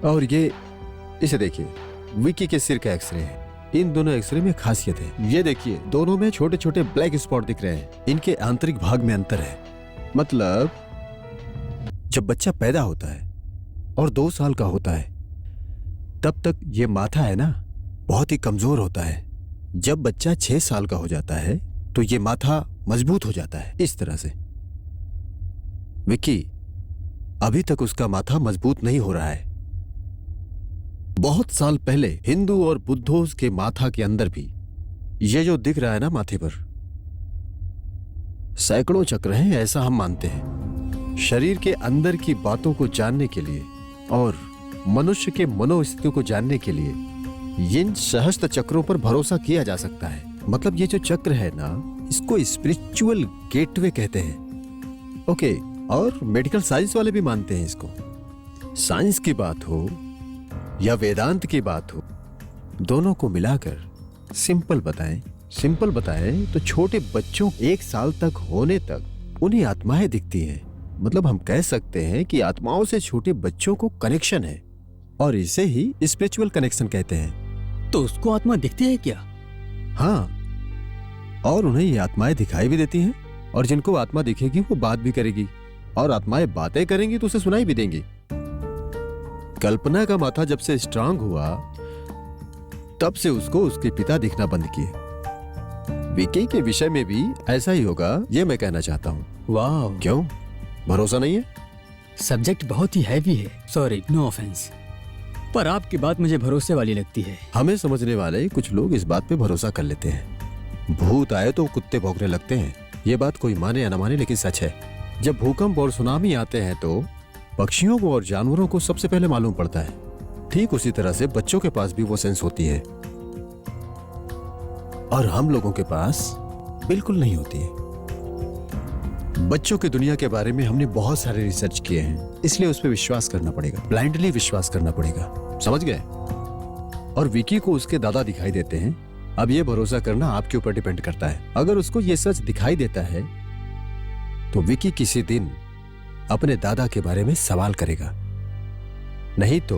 और ये इसे देखिए, विकी के सिर का एक्सरे है। इन दोनों एक्सरे में खासियत है। ये देखिए, दोनों में छोटे छोटे ब्लैक स्पॉट दिख रहे हैं। इनके आंतरिक भाग में अंतर है। मतलब जब बच्चा पैदा होता है और 2 साल का होता है, तब तक ये माथा है ना, बहुत ही कमजोर होता है। जब बच्चा 6 साल का हो जाता है तो ये माथा मजबूत हो जाता है, इस तरह से। विकी, अभी तक उसका माथा मजबूत नहीं हो रहा है। बहुत साल पहले हिंदू और बुद्धों के माथा के अंदर भी ये जो दिख रहा है ना माथे पर, सैकड़ों चक्र हैं, ऐसा हम मानते हैं। शरीर के अंदर की बातों को जानने के लिए और मनुष्य के मनोस्थितियों को जानने के लिए इन सहस्त्र चक्रों पर भरोसा किया जा सकता है। मतलब ये जो चक्र है ना, इसको स्पिरिचुअल गेटवे कहते हैं। ओके, और मेडिकल साइंस वाले भी मानते हैं इसको। साइंस की बात हो या वेदांत की बात हो, दोनों को मिलाकर सिंपल बताएं तो छोटे बच्चों 1 साल तक होने तक उन्हें आत्माएं दिखती हैं। मतलब हम कह सकते हैं कि आत्माओं से छोटे बच्चों को कनेक्शन है और इसे ही स्पिरिचुअल कनेक्शन कहते हैं। तो उसको आत्मा दिखती है क्या? हाँ, और उन्हें ये आत्माएं दिखाई भी देती हैं, और जिनको आत्मा दिखेगी वो बात भी करेगी, और आत्माएं बातें करेंगी तो उसे सुनाई भी देंगी। कल्पना का माथा जब से स्ट्रांग हुआ, तब से उसको उसके पिता दिखना बंद किए। विकी के विषय में भी ऐसा ही होगा, ये मैं कहना चाहता हूँ। वाह, क्यों, भरोसा नहीं है? सब्जेक्ट बहुत ही हैवी है। सॉरी, नो ऑफेंस, पर आपकी बात मुझे भरोसे वाली लगती है। हमें समझने वाले कुछ लोग इस बात पे भरोसा कर लेते हैं। भूत आए तो कुत्ते भौंकने लगते हैं। ये बात कोई माने या न माने, लेकिन सच है। जब भूकंप और सुनामी आते हैं तो पक्षियों को और जानवरों को सबसे पहले मालूम पड़ता है। ठीक उसी तरह से बच्चों के पास भी वो सेंस होती है, और हम लोगों के पास बिल्कुल नहीं होती है। बच्चों की दुनिया के बारे में हमने बहुत सारे रिसर्च किए हैं, इसलिए उस पर विश्वास करना पड़ेगा, ब्लाइंडली विश्वास करना पड़ेगा। समझ गए? और विकी को उसके दादा दिखाई देते हैं। अब ये भरोसा करना आपके ऊपर डिपेंड करता है। अगर उसको ये सच दिखाई देता है तो विकी किसी दिन अपने दादा के बारे में सवाल करेगा। नहीं तो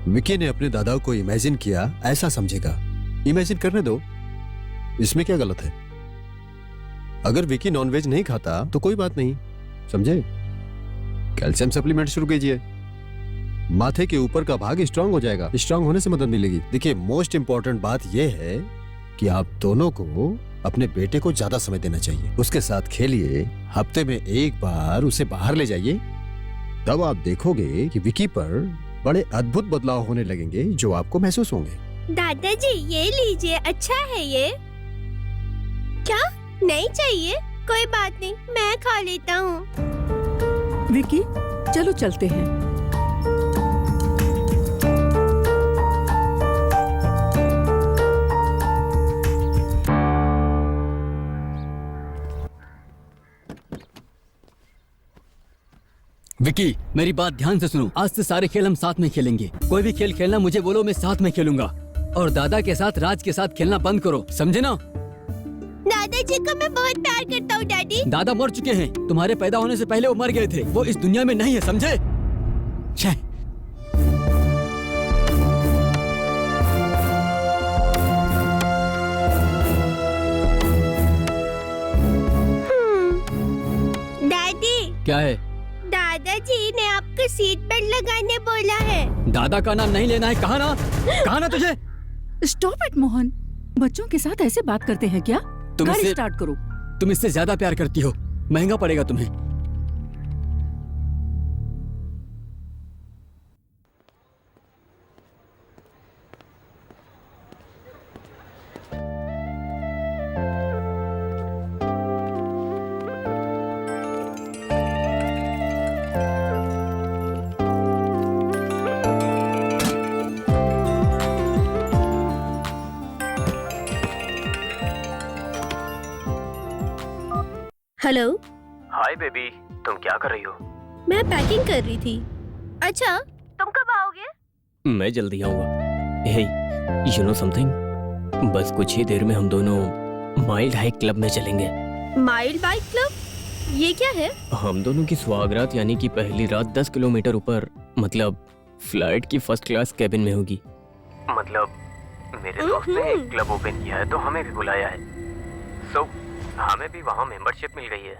विकी ने अपने दादा को इमेजिन किया ऐसा समझेगा। इमेजिन करने दो, इसमें क्या गलत है? अगर विकी नॉनवेज नहीं खाता तो कोई बात नहीं, समझे? कैल्शियम सप्लीमेंट शुरू कीजिए, माथे के ऊपर का भाग स्ट्रांग हो जाएगा। स्ट्रांग होने से मदद मिलेगी। देखिए, मोस्ट इंपॉर्टेंट बात यह है कि आप दोनों को अपने बेटे को ज्यादा समय देना चाहिए। उसके साथ खेलिए, हफ्ते में 1 बार उसे बाहर ले जाइए, तब आप देखोगे कि विकी पर बड़े अद्भुत बदलाव होने लगेंगे जो आपको महसूस होंगे। दादाजी ये लीजिए, अच्छा है ये। क्या नहीं चाहिए? कोई बात नहीं, मैं खा लेता हूँ। विकी चलो चलते हैं। विकी मेरी बात ध्यान से सुनो, आज से सारे खेल हम साथ में खेलेंगे। कोई भी खेल खेलना मुझे बोलो, मैं साथ में खेलूंगा। और दादा के साथ, राज के साथ खेलना बंद करो, समझे ना? दादाजी को मैं बहुत प्यार करता हूँ डैडी। दादा मर चुके हैं, तुम्हारे पैदा होने से पहले वो मर गए थे। वो इस दुनिया में नहीं है, समझे? छे। डैडी क्या है? दादाजी ने आपको सीट बेल्ट लगाने बोला है। दादा का नाम नहीं लेना है, कहा ना? कहा ना तुझे? स्टॉप इट मोहन, बच्चों के साथ ऐसे बात करते हैं क्या? तुम गाड़ी इससे- स्टार्ट करो। तुम इससे ज्यादा प्यार करती हो, महंगा पड़ेगा तुम्हें। हेलो, हाय बेबी, तुम क्या कर रही हो? मैं पैकिंग कर रही थी। अच्छा तुम कब आओगे? मैं जल्दी आऊंगा। हे, यू नो समथिंग? बस कुछ ही देर में हम दोनों माइल्ड हाइक क्लब में चलेंगे। Mild bike club? ये क्या है? हम दोनों की सुहागरात यानी कि पहली रात 10 किलोमीटर ऊपर, मतलब फ्लाइट की फर्स्ट क्लास कैबिन में होगी। मतलब मेरे दोस्त ने एक क्लब ओपन किया है तो हमें भी बुलाया है। सो हमें भी वहाँ मेंबरशिप मिल गई है।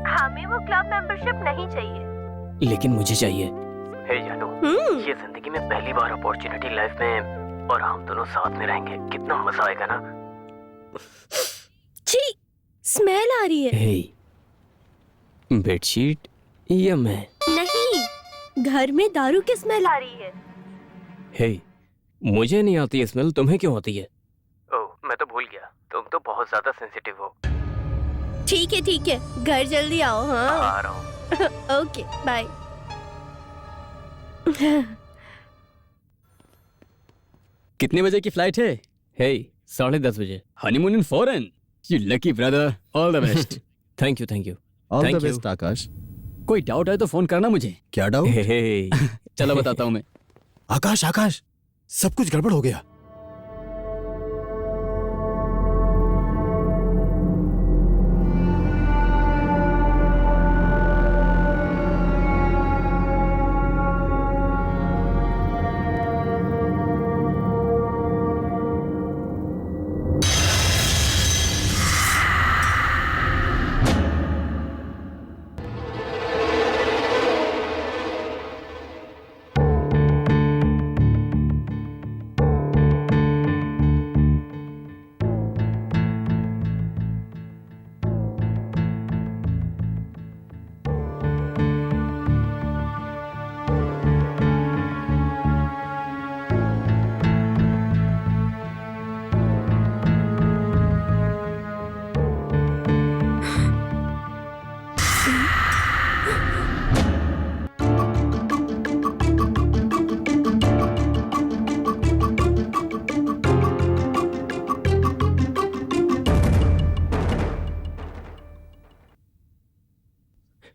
हमें वो क्लब मेंबरशिप नहीं चाहिए। लेकिन मुझे चाहिए। हे जानू, ये जिंदगी में पहली बार अपॉर्चुनिटी लाइफ में, और हम दोनों साथ में रहेंगे, कितना मजा आएगा ना। छी, स्मेल आ रही है। हे, बेडशीट या मैं? नहीं, घर में दारू की स्मेल आ रही है। हे, मुझे नहीं आती है स्मेल, तुम्हें क्यों आती है? ओह, मैं तो भूल गया, तुम तो बहुत ज्यादा सेंसिटिव हो। ठीक है, घर जल्दी आओ। हाँ आ रहा हूँ। Okay bye. कितने बजे की फ्लाइट है? हे, 10:30 बजे। Honeymoon in foreign. You lucky brother, all the best. Thank you. All Thank the you. Best Akash. कोई डाउट है तो फोन करना मुझे। क्या डाउट? हे, चलो बताता हूँ मैं। आकाश, सब कुछ गड़बड़ हो गया।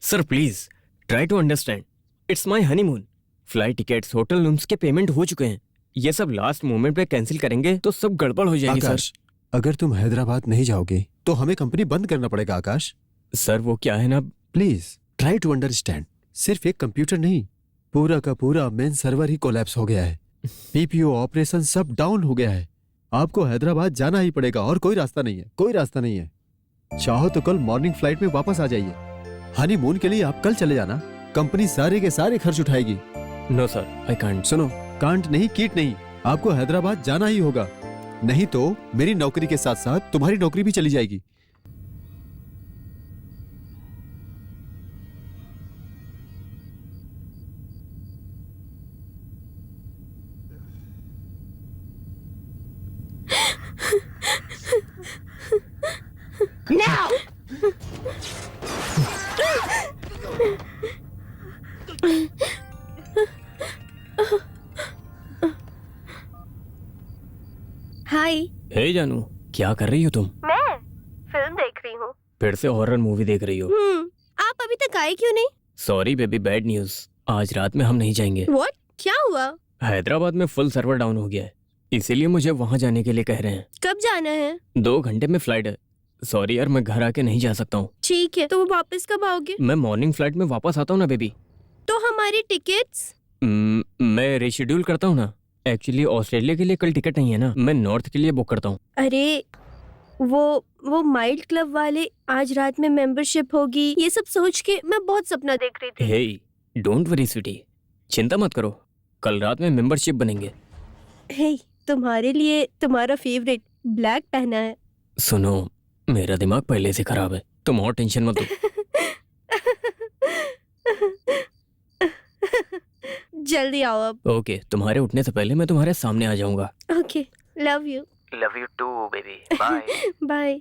Sir please try to understand, it's my honeymoon. Flight tickets, hotel rooms के पेमेंट हो चुके हैं। ये सब लास्ट मोमेंट पे कैंसिल करेंगे तो सब गड़बड़ हो जाएगी। आकाश, अगर तुम हैदराबाद नहीं जाओगे तो हमें कंपनी बंद करना पड़ेगा। आकाश सर वो क्या है ना, प्लीज ट्राई टू अंडरस्टैंड। सिर्फ एक कंप्यूटर नहीं, पूरा का पूरा मेन सर्वर ही कोलैप्स हो गया है। पीपीओ ऑपरेशन सब डाउन हो गया है। आपको हैदराबाद जाना ही पड़ेगा और कोई रास्ता नहीं है। चाहो तो कल मॉर्निंग फ्लाइट में वापस आ जाइए। हनीमून के लिए आप कल चले जाना, कंपनी सारे के सारे खर्च उठाएगी। No sir I can't. सुनो, कांट नहीं कीट नहीं, आपको हैदराबाद जाना ही होगा, नहीं तो मेरी नौकरी के साथ साथ तुम्हारी नौकरी भी चली जाएगी। Now! हाय। हे जानू, क्या कर रही हो तुम? मैं फिल्म देख रही हूँ। फिर से हॉरर मूवी देख रही हो? आप अभी तक आए क्यों नहीं? Sorry baby, bad news. आज रात में हम नहीं जाएंगे। What? क्या हुआ? हैदराबाद में फुल सर्वर डाउन हो गया है, इसीलिए मुझे वहाँ जाने के लिए कह रहे हैं। कब जाना है? 2 घंटे में फ्लाइट है। सॉरी यार, मैं घर आके नहीं जा सकता हूँ। ठीक है, तो वो वापस कब आओगे? मैं मॉर्निंग फ्लाइट में वापस आता हूँ ना बेबी। तो हमारी टिकट्स? मैं रिशेड्यूल करता हूँ ना। एक्चुअली ऑस्ट्रेलिया के लिए कल टिकट नहीं है ना, मैं नॉर्थ के लिए बुक करता हूँ। अरे वो माइल्ड क्लब वाले आज रात में मेंबरशिप होगी, ये सब सोच के मैं बहुत सपना देख रही थी। हे डोंट वरी स्वीटी, चिंता मत करो, कल रात में मेंबरशिप बनेंगे। हे, तुम्हारे लिए तुम्हारा फेवरेट ब्लैक पहना है। सुनो, मेरा दिमाग पहले से खराब है, तुम और टेंशन मत दो। जल्दी आओ अब। ओके, तुम्हारे उठने से पहले मैं तुम्हारे सामने आ जाऊंगा। Okay, love you. Love you too baby, bye. Bye.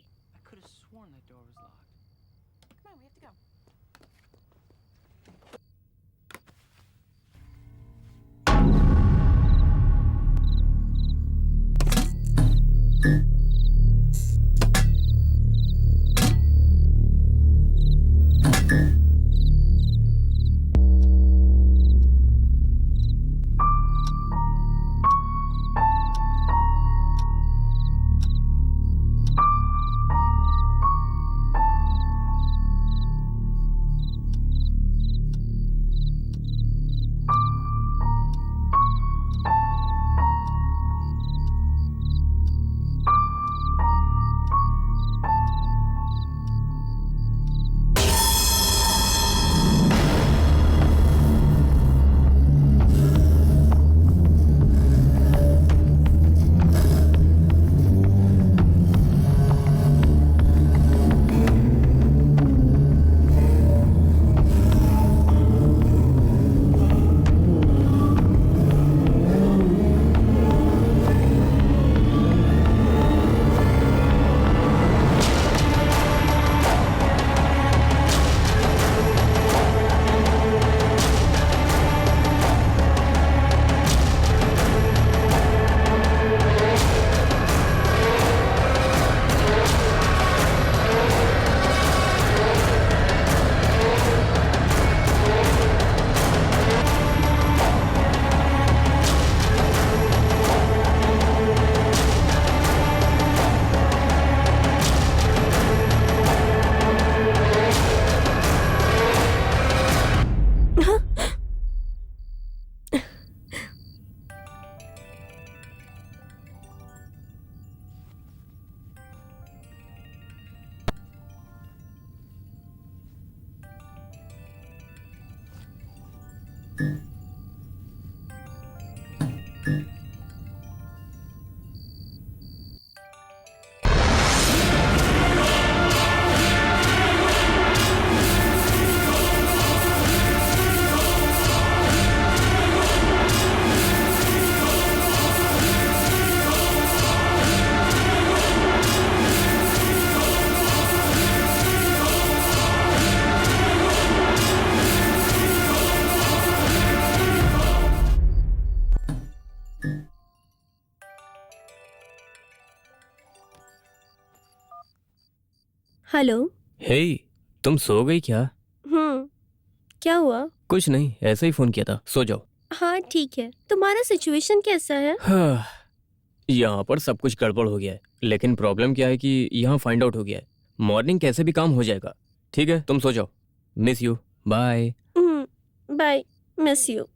Hello. Hey, तुम सो गई क्या? क्या हुआ? कुछ नहीं, ऐसे ही फोन किया था, सो जाओ। हाँ ठीक है, तुम्हारा सिचुएशन कैसा है? हाँ, यहाँ पर सब कुछ गड़बड़ हो गया है, लेकिन प्रॉब्लम क्या है कि यहाँ फाइंड आउट हो गया है। मॉर्निंग कैसे भी काम हो जाएगा। ठीक है, तुम सो जाओ। Miss you, bye. Bye, miss you.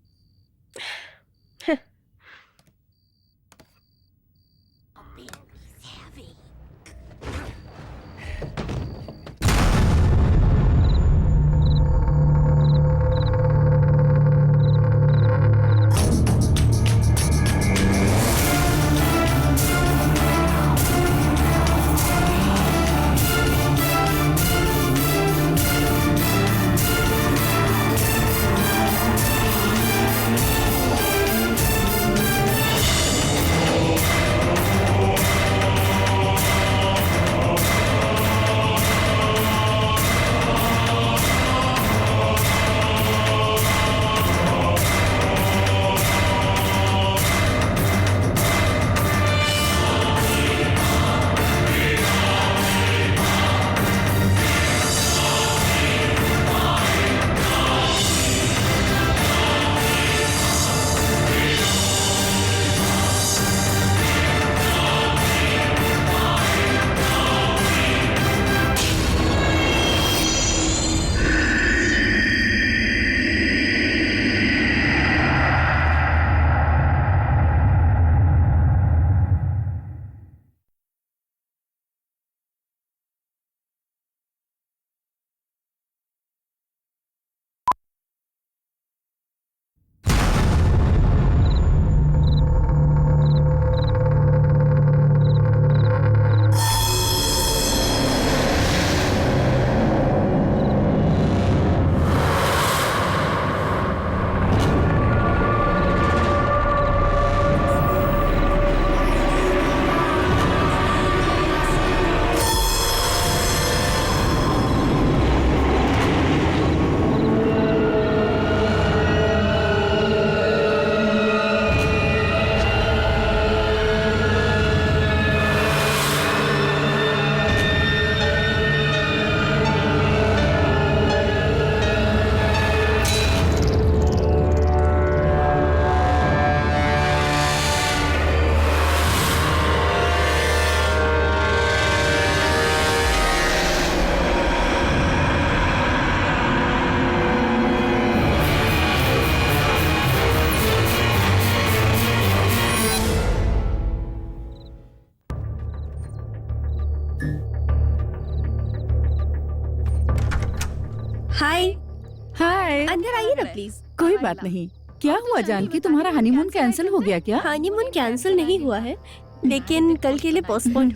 Hi, hi. अंदर आइए ना प्लीज। कोई बात नहीं। क्या हुआ जानकी, तुम्हारा हनीमून कैंसिल हो गया क्या? हनीमून कैंसिल नहीं हुआ है, लेकिन कल के लिए पोस्टपोन।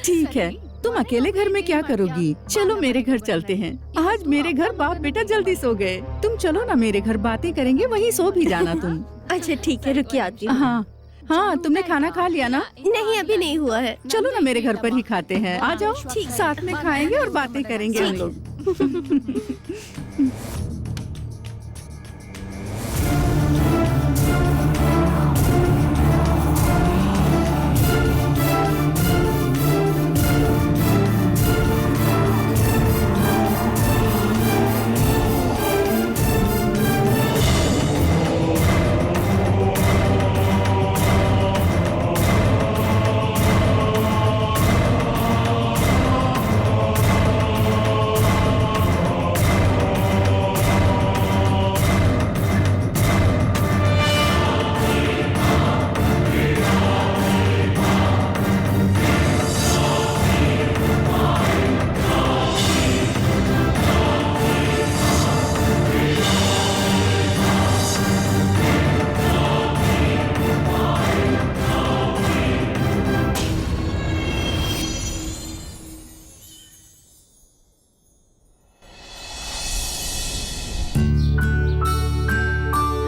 ठीक है, तुम अकेले घर में क्या करोगी? चलो मेरे घर चलते हैं। आज मेरे घर बाप बेटा जल्दी सो गए। तुम चलो ना मेरे घर, बातें करेंगे, वहीं सो भी जाना तुम। अच्छा ठीक है, रुकिए आती हूँ। हाँ हाँ, तुमने खाना खा लिया ना? नहीं, अभी नहीं हुआ है। चलो ना मेरे घर पर ही खाते हैं। आ जाओ, साथ में खाएंगे और बातें करेंगे हम लोग।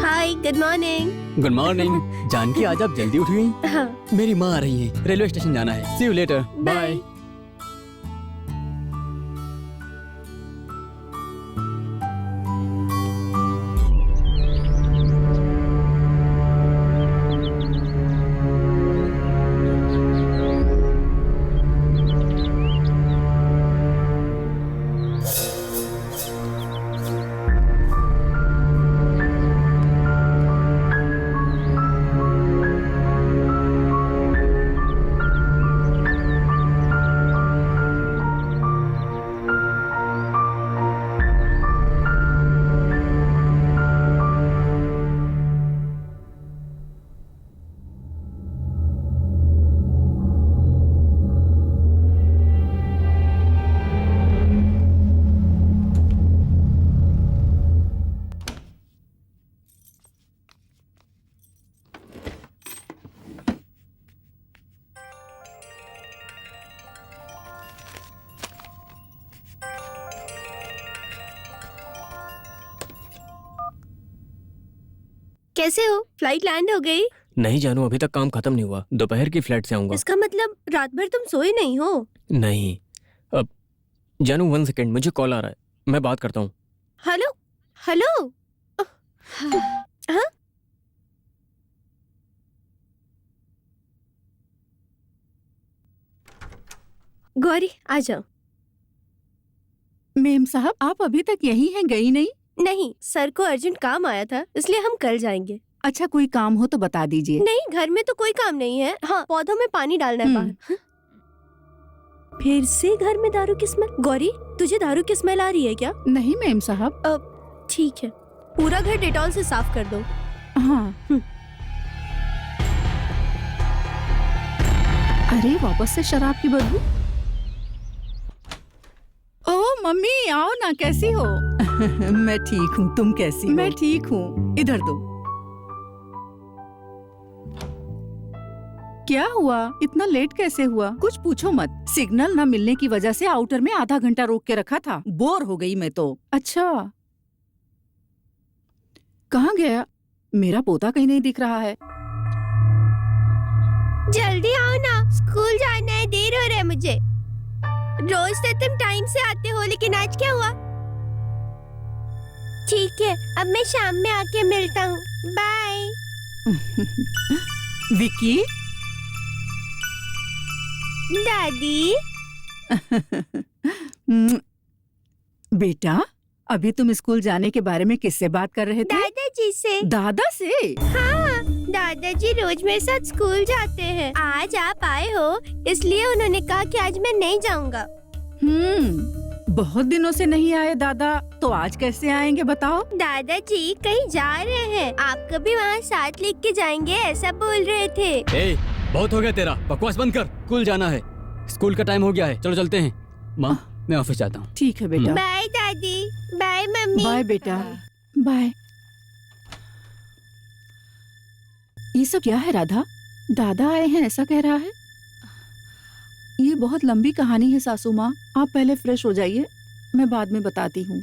Hi, good morning. Good morning. Janaki, आज आप जल्दी उठ गई? हाँ, मेरी माँ आ रही है, रेलवे स्टेशन जाना है। सी यू लेटर। बाय। कैसे हो? फ्लाइट लैंड हो गई? नहीं जानू, अभी तक काम खत्म नहीं हुआ। दोपहर की फ्लाइट से आऊंगा। इसका मतलब रात भर तुम सोए नहीं हो? नहीं। अब जानू 1 सेकेंड, मुझे कॉल आ रहा है, मैं बात करता हूँ। Hello hello. हाँ? गौरी आ जाओ। मेम साहब, आप अभी तक यहीं हैं, गई नहीं? नहीं, सर को अर्जेंट काम आया था, इसलिए हम कल जाएंगे। अच्छा, कोई काम हो तो बता दीजिए। नहीं, घर में तो कोई काम नहीं है। हाँ, पौधों में पानी डालना है बाहर। फिर से घर में दारू की स्मेल। गौरी, तुझे दारू की स्मेल आ रही है क्या? नहीं मेम साहब। ठीक है, पूरा घर डेटॉल से साफ कर दो। हाँ। अरे, वापस से शराब की बदबू। ओ मम्मी, आओ ना, कैसी हो? मैं ठीक हूँ, तुम कैसी हो? मैं ठीक हूँ। इधर दो। क्या हुआ? इतना लेट कैसे हुआ? कुछ पूछो मत। सिग्नल न मिलने की वजह से आउटर में आधा घंटा रोक के रखा था। बोर हो गई मैं तो। अच्छा, कहाँ गया? मेरा पोता कहीं नहीं दिख रहा है। जल्दी आओ ना, स्कूल जाना है, देर हो रहा है मुझे। रोज तो तुम टाइम से आते हो, लेकिन आज क्या हुआ? ठीक है, अब मैं शाम में आके मिलता हूँ। बाय। विक्की। दादी। बेटा, अभी तुम स्कूल जाने के बारे में किससे बात कर रहे थे? दादाजी से। दादा से? हाँ, दादाजी रोज मेरे साथ स्कूल जाते हैं। आज आप आए हो, इसलिए उन्होंने कहा कि आज मैं नहीं जाऊंगा। बहुत दिनों से नहीं आए दादा, तो आज कैसे आएंगे बताओ? दादाजी कहीं जा रहे हैं, आपको भी वहाँ साथ लेके जाएंगे, ऐसा बोल रहे थे। ए, बहुत हो गया तेरा, बकवास बंद कर। स्कूल जाना है, स्कूल का टाइम हो गया है, चलो चलते हैं। माँ, मैं ऑफिस जाता हूँ। ठीक है बेटा। बाय दादी। मम्मी। बाय बेटा, बाय। ये सब क्या है राधा? दादा आए हैं ऐसा कह रहा है? ये बहुत लंबी कहानी है सासू माँ, आप पहले फ्रेश हो जाइए, मैं बाद में बताती हूँ।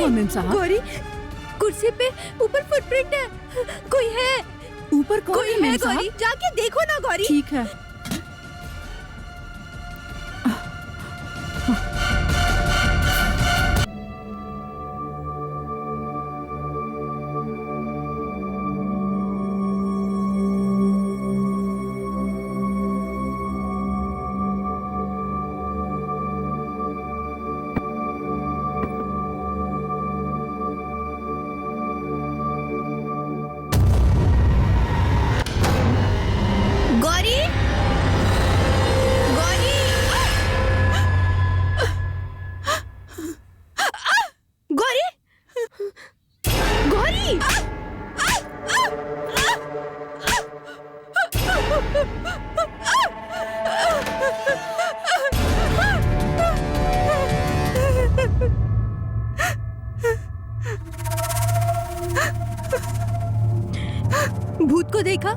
मेम साहब? गौरी, कुर्सी पे ऊपर फुटप्रिंट है, कोई है ऊपर? कौन कोई है मेम है साहब? गौरी, जाके देखो ना गौरी। ठीक है। गौरी, गौरी, गौरी, गौरी, भूत को देखा?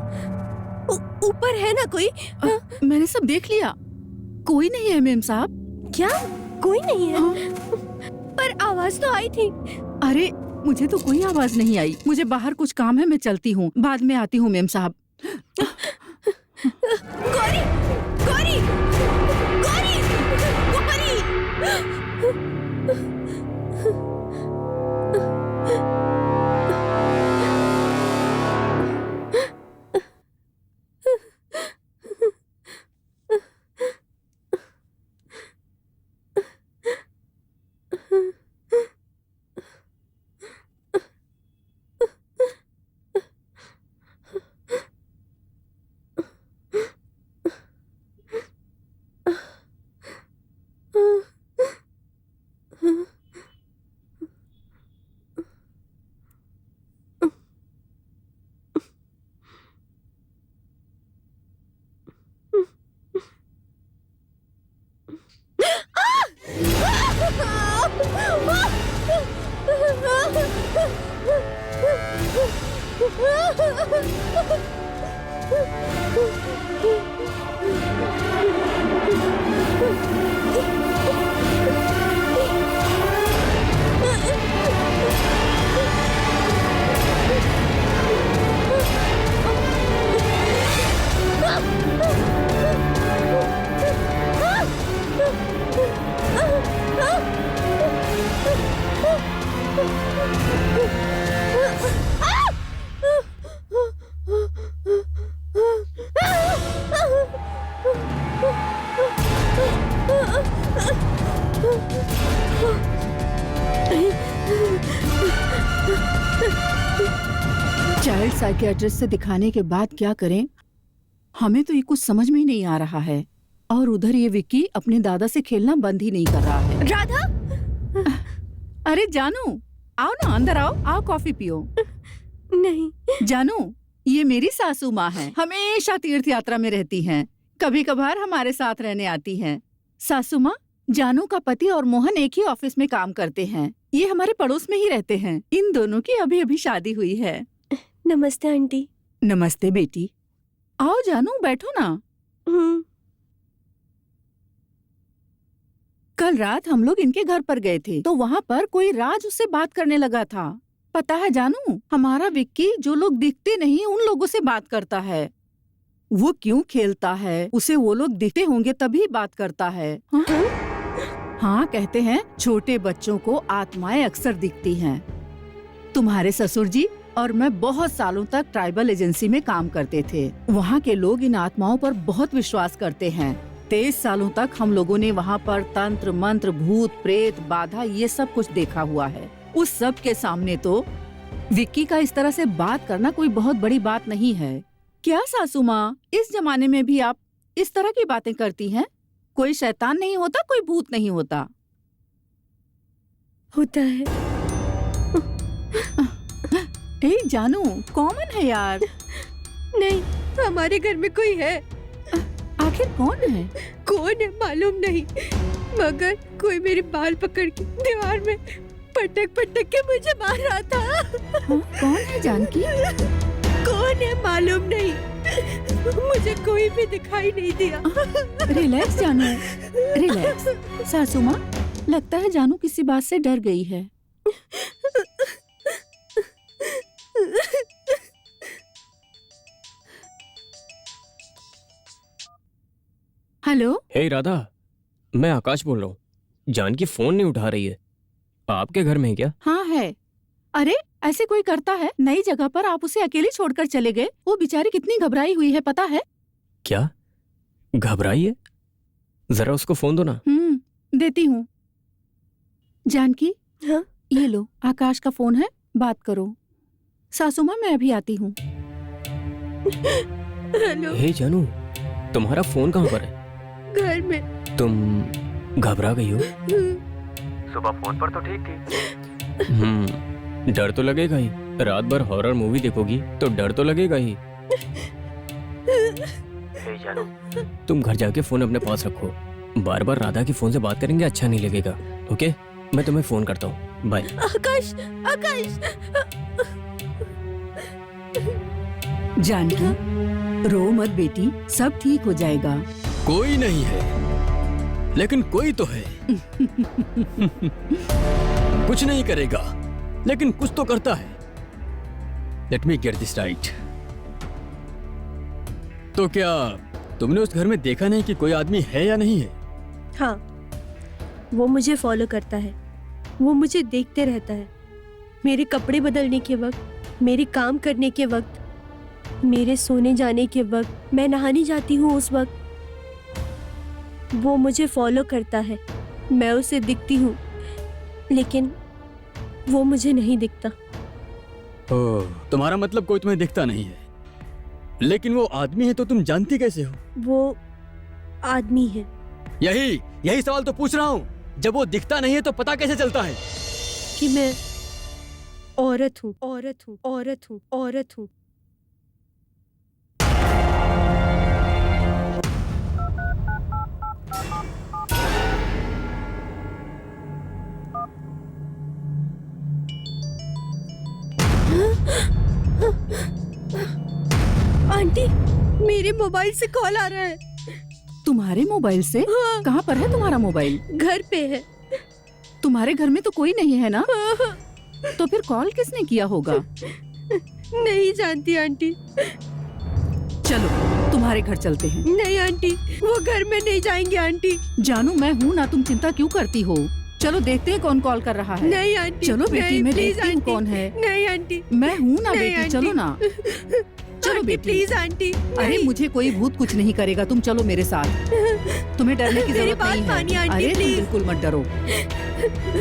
ऊपर है ना कोई? मैंने सब देख लिया, कोई नहीं है मेम साहब। क्या कोई नहीं है? पर आवाज तो आई थी। अरे मुझे तो कोई आवाज नहीं आई, मुझे बाहर कुछ काम है, मैं चलती हूँ, बाद में आती हूँ मेम साहब। गौरी, गौरी, गौरी, गौरी। चाइल्ड साइकियाट्रिस्ट से दिखाने के बाद क्या करें? हमें तो ये कुछ समझ में ही नहीं आ रहा है। और उधर ये विक्की अपने दादा से खेलना बंद ही नहीं कर रहा है। राधा, अरे जानू, आओ ना, अंदर आओ, आओ कॉफी पियो। नहीं। जानू, ये मेरी सासू माँ है, हमेशा तीर्थ यात्रा में रहती हैं, कभी कभार हमारे साथ रहने आती हैं। सासू माँ, जानू का पति और मोहन एक ही ऑफिस में काम करते हैं। ये हमारे पड़ोस में ही रहते हैं। इन दोनों की अभी अभी शादी हुई है। नमस्ते आंटी। नमस्ते बेटी। आओ जानू, बैठो ना। कल रात हम लोग इनके घर पर गए थे, तो वहाँ पर कोई राज उससे बात करने लगा था। पता है जानू, हमारा विक्की जो लोग दिखते नहीं उन लोगों से बात करता है। वो क्यों खेलता है, उसे वो लोग दिखते होंगे तभी बात करता है। हाँ? हाँ, कहते हैं छोटे बच्चों को आत्माएं अक्सर दिखती हैं। तुम्हारे ससुर जी और मैं बहुत सालों तक ट्राइबल एजेंसी में काम करते थे। वहाँ के लोग इन आत्माओं पर बहुत विश्वास करते हैं। 23 सालों तक हम लोगों ने वहाँ पर तंत्र मंत्र, भूत प्रेत, बाधा, ये सब कुछ देखा हुआ है। उस सब के सामने तो विक्की का इस तरह से बात करना कोई बहुत बड़ी बात नहीं है। क्या सासू माँ, इस जमाने में भी आप इस तरह की बातें करती हैं? कोई शैतान नहीं होता, कोई भूत नहीं होता। होता है। ए जानू, कॉमन है यार। नहीं, हमारे घर में कोई है। आखिर कौन है? कौन है मालूम नहीं, मगर कोई मेरे बाल पकड़ के दीवार में पटक पटक के मुझे मार रहा था। हाँ, कौन है जानकी? कौन है मालूम नहीं, मुझे कोई भी दिखाई नहीं दिया। रिलैक्स जानू, रिलैक्स। सासू माँ, लगता है जानू किसी बात से डर गई है। हेलो। हे राधा, मैं आकाश बोल रहा हूँ। जानकी फोन नहीं उठा रही है। आपके घर में है क्या? हाँ है। अरे ऐसे कोई करता है? नई जगह पर आप उसे अकेले छोड़कर चले गए। वो बेचारी कितनी घबराई हुई है पता है? क्या घबराई है? जरा उसको फोन दो ना। देती हूँ। जानकी, हाँ? ये लो, आकाश का फोन है, बात करो। सासू माँ, मैं अभी आती हूँ। हेलो। हे जानू, तुम्हारा फोन कहाँ पर है? घर में। तुम घबरा गई हो? सुबह फोन पर तो ठीक थी। डर तो लगेगा ही। रात भर हॉरर मूवी देखोगी तो डर तो लगेगा ही। हे जानू, तुम घर जाके फोन अपने पास रखो। बार बार राधा की फोन से बात करेंगे अच्छा नहीं लगेगा। ओके, मैं तुम्हें फोन करता हूँ। बाय। आकाश, आकाश। जानकी, रो मत बेटी, सब ठीक हो जाएगा। कोई नहीं है, लेकिन कोई तो है। कुछ नहीं करेगा, लेकिन कुछ तो करता है। Let me get this right. तो क्या तुमने उस घर में देखा नहीं कि कोई आदमी है या नहीं है? हाँ, वो मुझे फॉलो करता है। वो मुझे देखते रहता है। मेरे कपड़े बदलने के वक्त, मेरे काम करने के वक्त, मेरे सोने जाने के वक्त, मैं नहाने जाती हूँ उस वक्त वो मुझे फॉलो करता है। मैं उसे दिखती हूँ, लेकिन वो मुझे नहीं दिखता। ओह, तुम्हारा मतलब कोई तुम्हें दिखता नहीं है, लेकिन वो आदमी है तो तुम जानती कैसे हो? वो आदमी है। यही सवाल तो पूछ रहा हूँ। जब वो दिखता नहीं है तो पता कैसे चलता है कि मैं औरत हूँ, औरत हूँ, औरत हूँ, औरत हूँ। आंटी, मेरे मोबाइल से कॉल आ रहा है। तुम्हारे मोबाइल से? हाँ। कहाँ पर है तुम्हारा मोबाइल? घर पे है। तुम्हारे घर में तो कोई नहीं है ना? तो फिर कॉल किसने किया होगा? नहीं जानती आंटी। चलो तुम्हारे घर चलते हैं। नहीं आंटी, वो घर में नहीं जाएंगे आंटी। जानू मैं हूँ ना, तुम चिंता क्यों करती हो? चलो देखते हैं कौन कॉल कर रहा है। नहीं आंटी। चलो बेटी, नहीं, मैं प्लीज देखती हूँ आंटी। कौन है। नहीं आंटी। मैं हूँ ना नहीं, बेटी, आंटी। चलो ना। चलो आंटी, बेटी। Please aunty. अरे नहीं। मुझे कोई भूत कुछ नहीं करेगा, तुम चलो मेरे साथ। तुम्हें डरने की मेरी जरूरत बात नहीं मानिए है। आंटी, अरे तुम प्लीज। बिल्कुल मत डरो।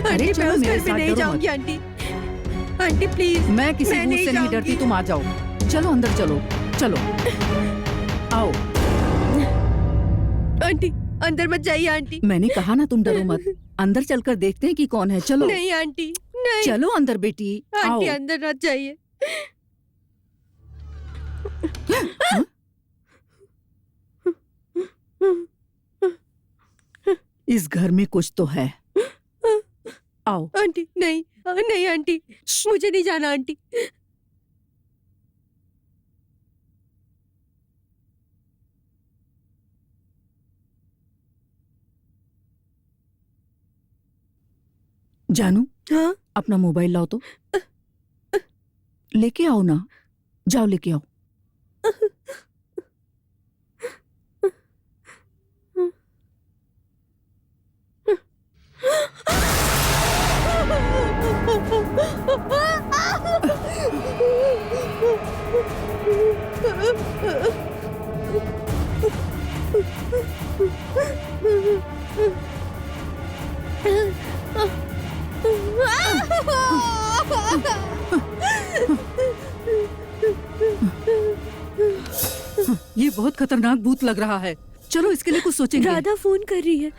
आंटी, चलो मैं उस मेरे घर में साथ, नहीं डरो जाऊंगी आंटी। Aunty please. मैं किसी मैं भूत नहीं से नहीं डरती, जाऊंगी। तुम आ जाओ। चलो अंदर चलो, चलो आओ। आंटी अंदर मत जाइए आंटी। मैंने कहा ना तुम डरो मत। अंदर चलकर देखते हैं कि कौन है। चलो नहीं आंटी, नहीं। चलो अंदर बेटी, आओ। आंटी अंदर मत जाइए। इस घर में कुछ तो है। आओ। आंटी नहीं, नहीं आंटी, मुझे नहीं जाना आंटी। जानू, हाँ? अपना मोबाइल लाओ तो। लेके आओ ना, जाओ लेके आओ। ये बहुत खतरनाक भूत लग रहा है। चलो इसके लिए कुछ सोचेंगे। राधा फोन कर रही है।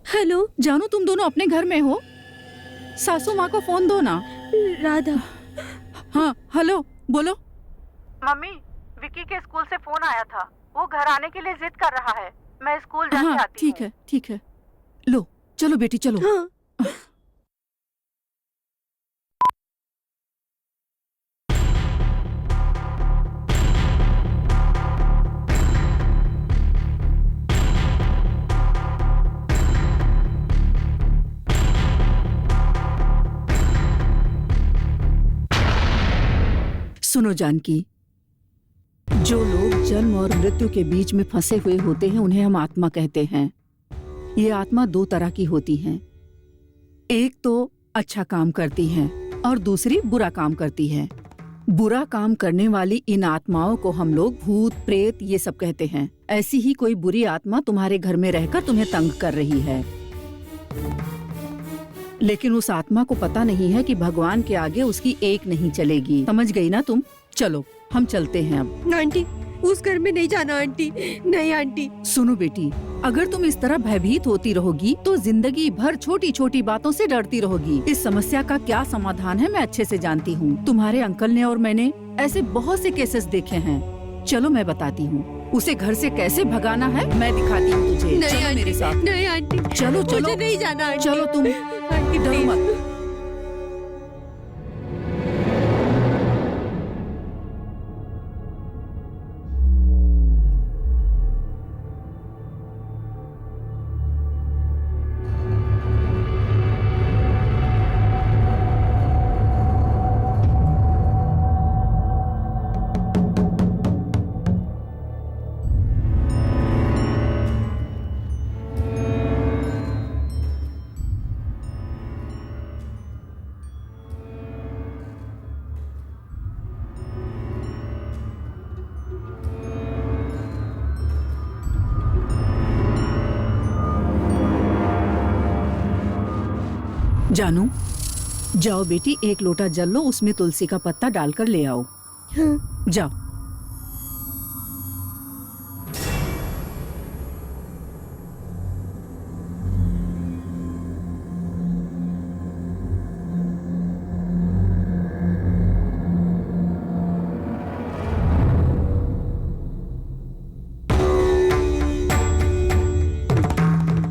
हेलो जानू, तुम दोनों अपने घर में हो? सासू माँ को फोन दो ना। राधा। हाँ हेलो, बोलो। मम्मी, विकी के स्कूल से फोन आया था। वो घर आने के लिए जिद कर रहा है। मैं स्कूल जाके हाँ आती हूँ। ठीक है, ठीक है। लो चलो बेटी, चलो। हाँ। सुनो जानकी, जो लोग जन्म और मृत्यु के बीच में फंसे हुए होते हैं उन्हें हम आत्मा कहते हैं। ये आत्मा दो तरह की होती हैं। एक तो अच्छा काम करती है और दूसरी बुरा काम करती है। बुरा काम करने वाली इन आत्माओं को हम लोग भूत, प्रेत ये सब कहते हैं। ऐसी ही कोई बुरी आत्मा तुम्हारे घर में रहकर तुम्हें तंग कर रही है, लेकिन उस आत्मा को पता नहीं है कि भगवान के आगे उसकी एक नहीं चलेगी। समझ गई ना तुम? चलो हम चलते हैं अब। आंटी, उस घर में नहीं जाना आंटी। नहीं आंटी। सुनो बेटी, अगर तुम इस तरह भयभीत होती रहोगी तो जिंदगी भर छोटी छोटी बातों से डरती रहोगी। इस समस्या का क्या समाधान है मैं अच्छे से जानती हूँ। तुम्हारे अंकल ने और मैंने ऐसे बहुत से केसेस देखे हैं। चलो मैं बताती हूँ, उसे घर से कैसे भगाना है मैं दिखाती हूँ तुझे। नहीं चलो आंटी, मेरे साथ। नहीं आंटी, चलो चलो, मुझे नहीं जाना आंटी। चलो तुम आंटी डरो प्लीज। मत। जानू, जाओ बेटी, एक लोटा जल लो, उसमें तुलसी का पत्ता डालकर ले आओ। हाँ। जाओ।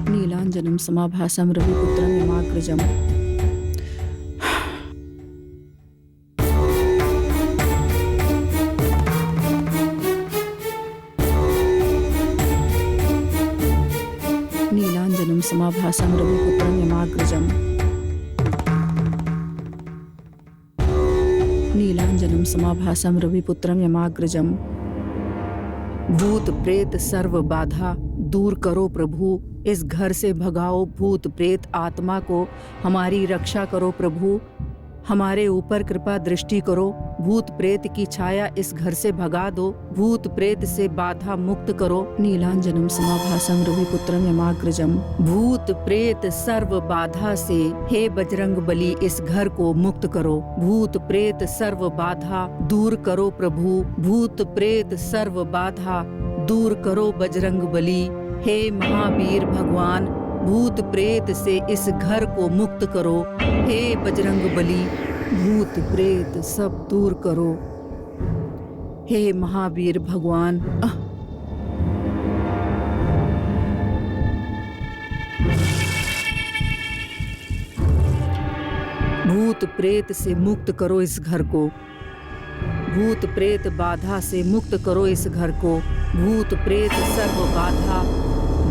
नीलांजनम समाभासम रविपुत्रम यमाग्रजम। समाभासं रविपुत्रं यमाग्रजम् नीलांजनं समाभासं रविपुत्रं यमाग्रजम्। भूत प्रेत सर्व बाधा दूर करो प्रभु, इस घर से भगाओ भूत प्रेत आत्मा को, हमारी रक्षा करो प्रभु, हमारे ऊपर कृपा दृष्टि करो। भूत प्रेत की छाया इस घर से भगा दो, भूत प्रेत से बाधा मुक्त करो। नीलांजनम समाभासं रविपुत्रम यमाग्रजम। भूत प्रेत सर्व बाधा से हे बजरंग बली इस घर को मुक्त करो। भूत प्रेत सर्व बाधा दूर करो प्रभु, भूत प्रेत सर्व बाधा दूर करो बजरंग बली। हे महावीर भगवान, भूत प्रेत से इस घर को मुक्त करो। हे बजरंग बली, भूत प्रेत सब दूर करो। हे महावीर भगवान। भूत प्रेत से मुक्त करो इस घर को, भूत प्रेत बाधा से मुक्त करो इस घर को। भूत प्रेत सर्व बाधा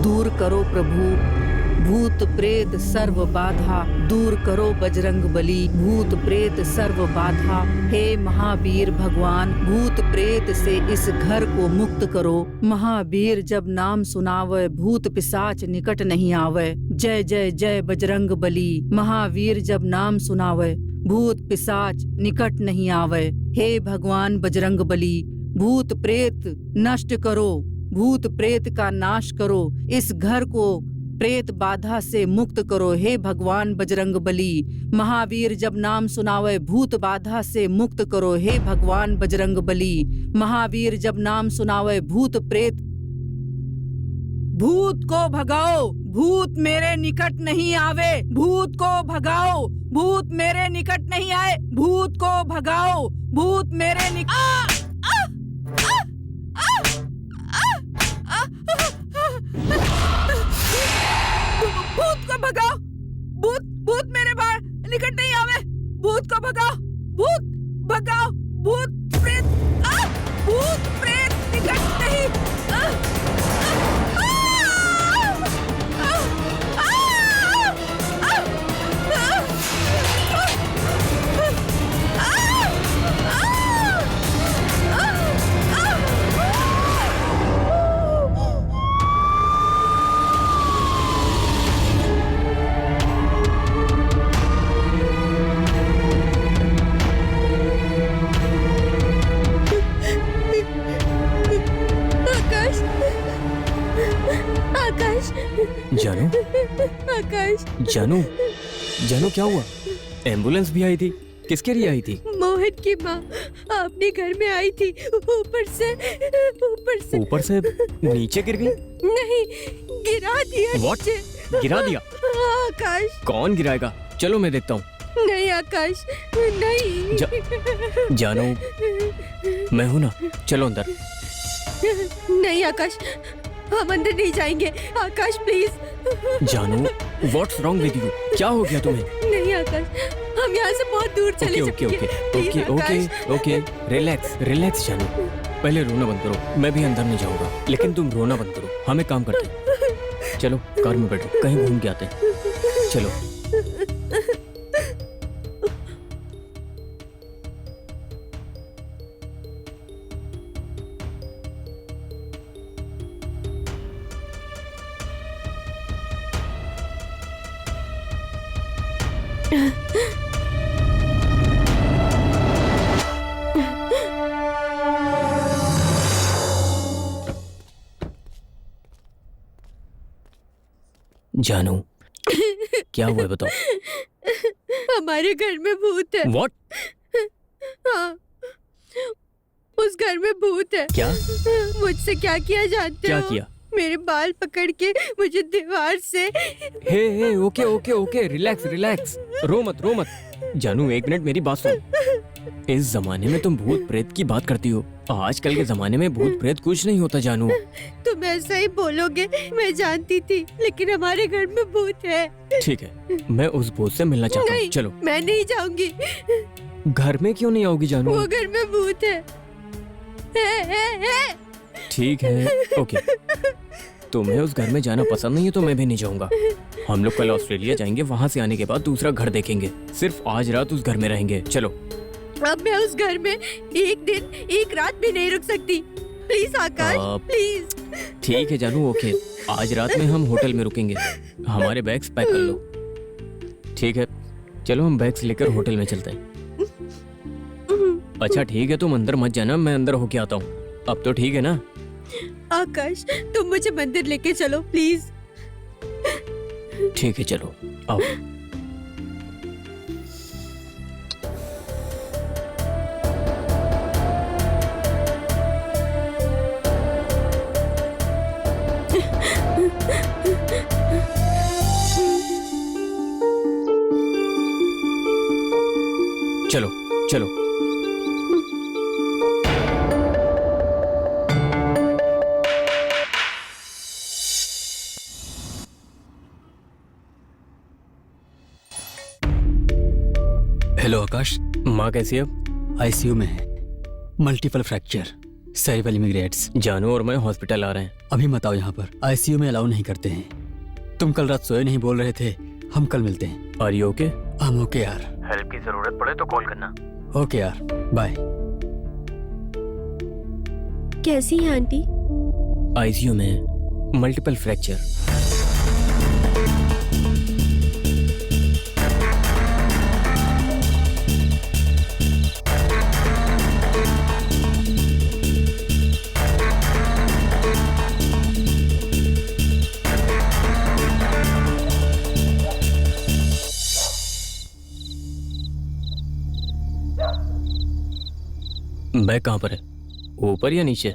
दूर करो प्रभु, भूत प्रेत सर्व बाधा दूर करो बजरंग बली। भूत प्रेत सर्व बाधा, हे महावीर भगवान, भूत प्रेत से इस घर को मुक्त करो। महावीर जब नाम सुनावे भूत पिशाच निकट नहीं आवे। जय जय जय बजरंग बली। महावीर जब नाम सुनावे भूत पिशाच निकट नहीं आवे। हे भगवान बजरंग बली, भूत प्रेत नष्ट करो, भूत प्रेत का नाश करो, इस घर को प्रेत बाधा से मुक्त करो। हे भगवान बजरंग बली, महावीर जब नाम सुनावे भूत बाधा से मुक्त करो। हे भगवान बजरंग बली, महावीर जब नाम सुनावे भूत प्रेत। भूत को भगाओ, भूत मेरे निकट नहीं आवे। भूत को भगाओ, भूत मेरे निकट नहीं आए। भूत को भगाओ, भूत मेरे निकट। भूत को भगाओ, भूत भूत मेरे बाहर निकट नहीं आवे। भूत को भगाओ, भूत भगाओ, भूत प्रेत भूत प्रेत निकट नहीं। जानू, आकाश, जानू, जानू क्या हुआ? एम्बुलेंस भी आई थी, किसके लिए आई थी? मोहन की माँ अपने घर में आई थी। ऊपर से नीचे गिर गई? नहीं, गिरा दिया। What? नीचे। गिरा दिया? आकाश, कौन गिराएगा? चलो मैं देखता हूँ। नहीं आकाश, नहीं। जानू, मैं हूँ ना, चलो अंदर। नहीं आकाश, हम अंदर नहीं जाएंगे। आकाश प्लीज। जानू, व्हाट्स रॉन्ग विद यू? क्या हो गया तुम्हें? नहीं आकाश, हम यहाँ से बहुत दूर चले ओके ओके जाएंगे। Okay okay okay, relax relax जानू। पहले रोना बंद करो, मैं भी अंदर नहीं जाऊंगा, लेकिन तुम रोना बंद करो। हम एक काम करते हैं, चलो कार में बैठो, कहीं घूम के आते हैं। चलो। जानू, क्या हुआ है बताओ? हमारे घर में भूत है। What? हाँ, उस घर में भूत है। क्या? मुझसे क्या किया जानते क्या हो? किया? मेरे बाल पकड़ के मुझे दीवार से। Hey okay okay okay, relax relax, रो मत। जानू एक मिनट मेरी बात सुन। इस जमाने में तुम भूत प्रेत की बात करती हो, आजकल के जमाने में भूत प्रेत कुछ नहीं होता जानू। तुम ऐसा ही बोलोगे, मैं जानती थी, लेकिन हमारे घर में भूत है। ठीक है, मैं उस भूत से मिलना चाहता हूँ। चलो। मैं नहीं जाऊंगी। घर में क्यों नहीं आओगी जानू? वो घर में भूत है। ठीक है, ओके। तुम्हें उस घर में जाना पसंद नहीं है तो मैं भी नहीं जाऊंगा। हम लोग कल ऑस्ट्रेलिया जाएंगे, वहाँ से आने के बाद दूसरा घर देखेंगे। सिर्फ आज रात उस घर में रहेंगे। चलो। अब मैं उस घर में एक दिन एक रात भी नहीं रुक सकती। Please Akash, please. ठीक है जानू, ओके। आज रात में हम होटल में रुकेंगे। हमारे बैग्स पैक कर लो। ठीक है, चलो हम बैग्स लेकर होटल में चलते हैं। अच्छा ठीक है, तुम अंदर मत जाना, मैं अंदर होके आता हूँ। अब तो ठीक है ना? आकाश, तुम मुझे मंदिर लेके चलो प्लीज। ठीक है, चलो आओ। चलो चलो। हेलो आकाश। माँ कैसी है अब? आईसीयू में है, मल्टीपल फ्रैक्चर, सेरेब्रल इमिग्रेट्स। जानू और मैं हॉस्पिटल आ रहे हैं। अभी मत आओ यहाँ पर, आईसीयू में अलाउ नहीं करते हैं। तुम कल रात सोए नहीं बोल रहे थे, हम कल मिलते हैं। Are you okay? हम ओके यार। हेल्प की जरूरत पड़े तो कॉल करना। ओके यार, बाय। कैसी है आंटी? आईसीयू में मल्टीपल फ्रैक्चर। बैग कहाँ पर है? ऊपर या नीचे?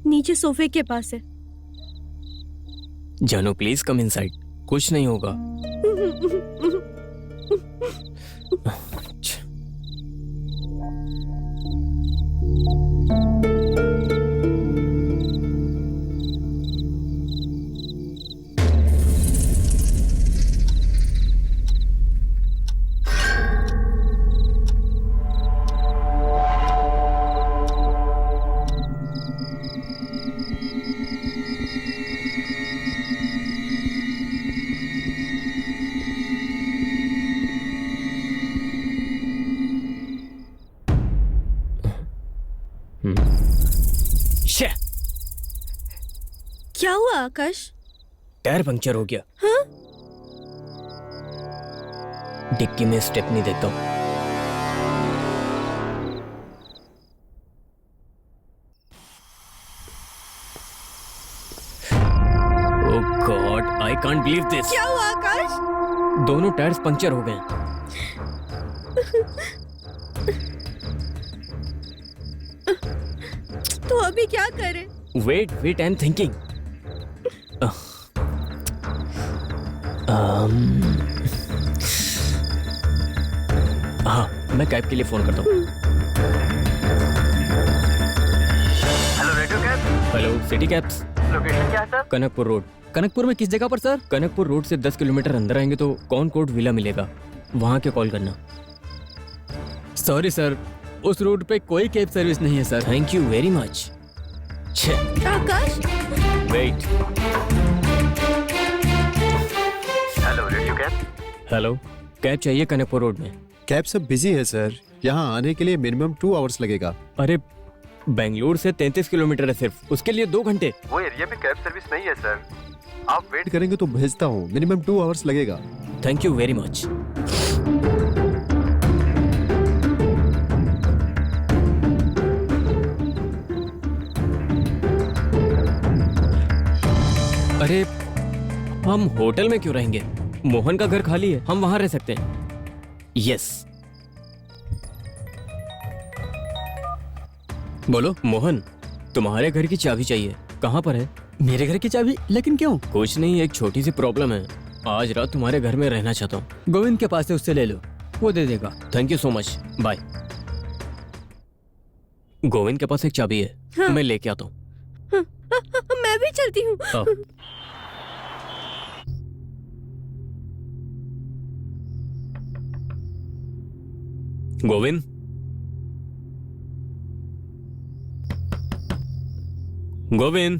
नीचे सोफे के पास है। जानू प्लीज कम इनसाइड, कुछ नहीं होगा। क्या हुआ आकाश? टायर पंक्चर हो गया। हाँ? डिक्की में स्टेपनी देता हूँ। Oh god, I can't believe this. क्या हुआ आकाश? दोनों टायर्स पंक्चर हो गए। तो अभी क्या करें? Wait wait, I am thinking. हाँ, मैं कैब के लिए फोन करता हूँ। Hello radio cab. Hello city cabs. Location क्या है सर? कनकपुर रोड। कनकपुर में किस जगह पर सर? कनकपुर रोड से 10 किलोमीटर अंदर आएंगे तो कॉनकॉर्ड विला मिलेगा, वहां के कॉल करना। सॉरी सर, उस रूट पे कोई कैब सर्विस नहीं है sir. Thank you very much. Akash, wait. Hello radio cab. Hello, cab चाहिए कनकपुर रोड में। कैब सब बिजी है सर, यहाँ आने के लिए मिनिमम 2 आवर्स लगेगा। अरे बेंगलुरु से 33 किलोमीटर है सिर्फ, उसके लिए 2 घंटे। वो एरिया में कैब सर्विस नहीं है सर, आप वेट करेंगे तो भेजता हूँ, मिनिमम 2 आवर्स लगेगा। Thank you very much. अरे हम होटल में क्यों रहेंगे? मोहन का घर खाली है, हम वहां रह सकते हैं। यस। बोलो। मोहन, तुम्हारे घर की चाबी चाहिए, कहाँ पर है? मेरे घर की चाबी? लेकिन क्यों? कुछ नहीं, एक छोटी सी प्रॉब्लम है। आज रात तुम्हारे घर में रहना चाहता हूँ। गोविंद के पास से उससे ले लो, वो दे देगा। Thank you so much, bye. Govind के पास एक चाबी है। हाँ। मैं लेके आता हूँ। मैं भी चलती हूँ। गोविंद, गोविंद,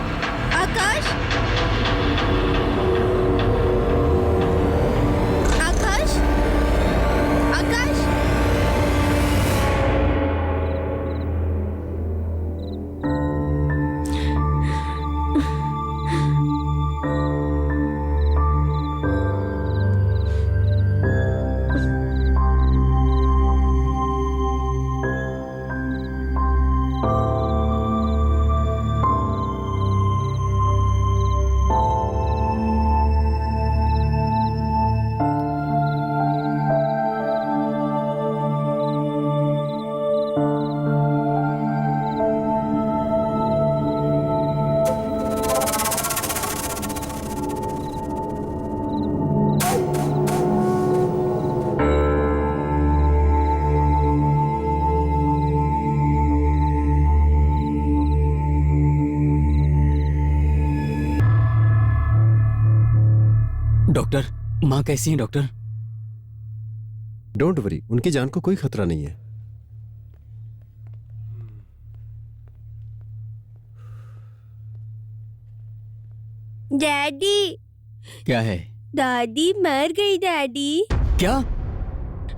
आकाश, आकाश, आकाश। डॉक्टर, माँ कैसी हैं डॉक्टर? डोंट वरी, उनकी जान को कोई खतरा नहीं है। डैडी, क्या है? दादी मर गई डैडी। क्या?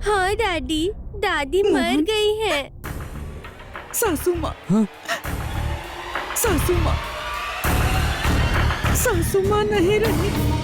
हाँ डैडी, दादी मर गई है। सासू माँ, हाँ? सासू माँ, सासू माँ नहीं रही।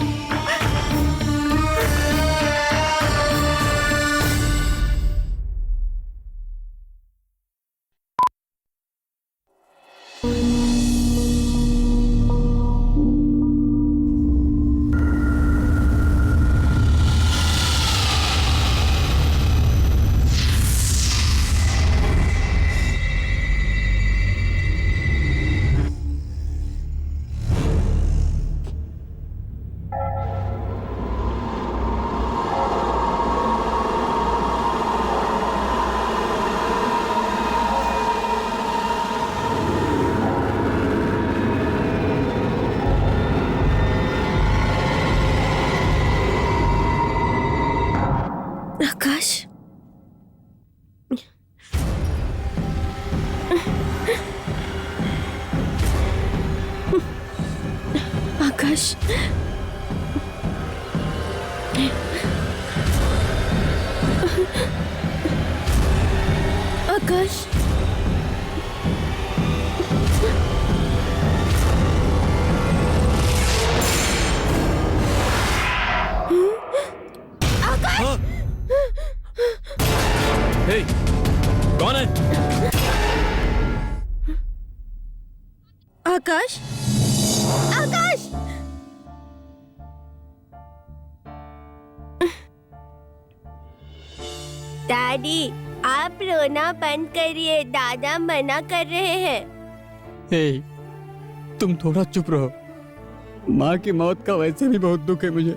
आकाश, आकाश, आकाश, हे, कौन है? आकाश, आकाश। डैडी, आप रोना बंद करिए, दादा मना कर रहे हैं। हे, तुम थोड़ा चुप रहो। माँ की मौत का वैसे भी बहुत दुख है मुझे।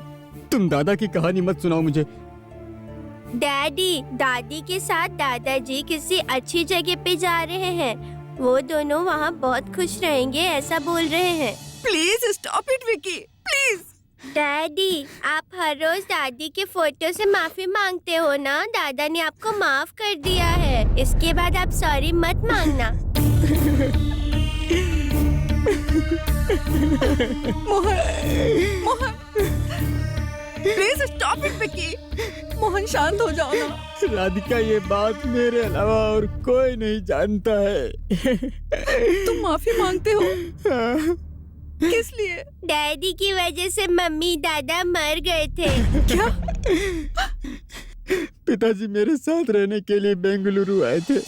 तुम दादा की कहानी मत सुनाओ मुझे। डैडी, दादी के साथ दादाजी किसी अच्छी जगह पे जा रहे हैं। वो दोनों वहाँ बहुत खुश रहेंगे, ऐसा बोल रहे हैं। Please stop it Vicky, please. Daddy, आप हर रोज दादी के फोटो से माफी मांगते हो ना? दादा ने आपको माफ कर दिया है, इसके बाद आप सॉरी मत मांगना। Mohan, Mohan, please stop it Vicky. Mohan, शांत हो जाओ ना। राधिका, ये बात मेरे अलावा और कोई नहीं जानता है। तुम माफी मांगते हो? किस लिए? डैडी की वजह से मम्मी दादा मर गए थे। क्या? पिताजी मेरे साथ रहने के लिए बेंगलुरु आए थे।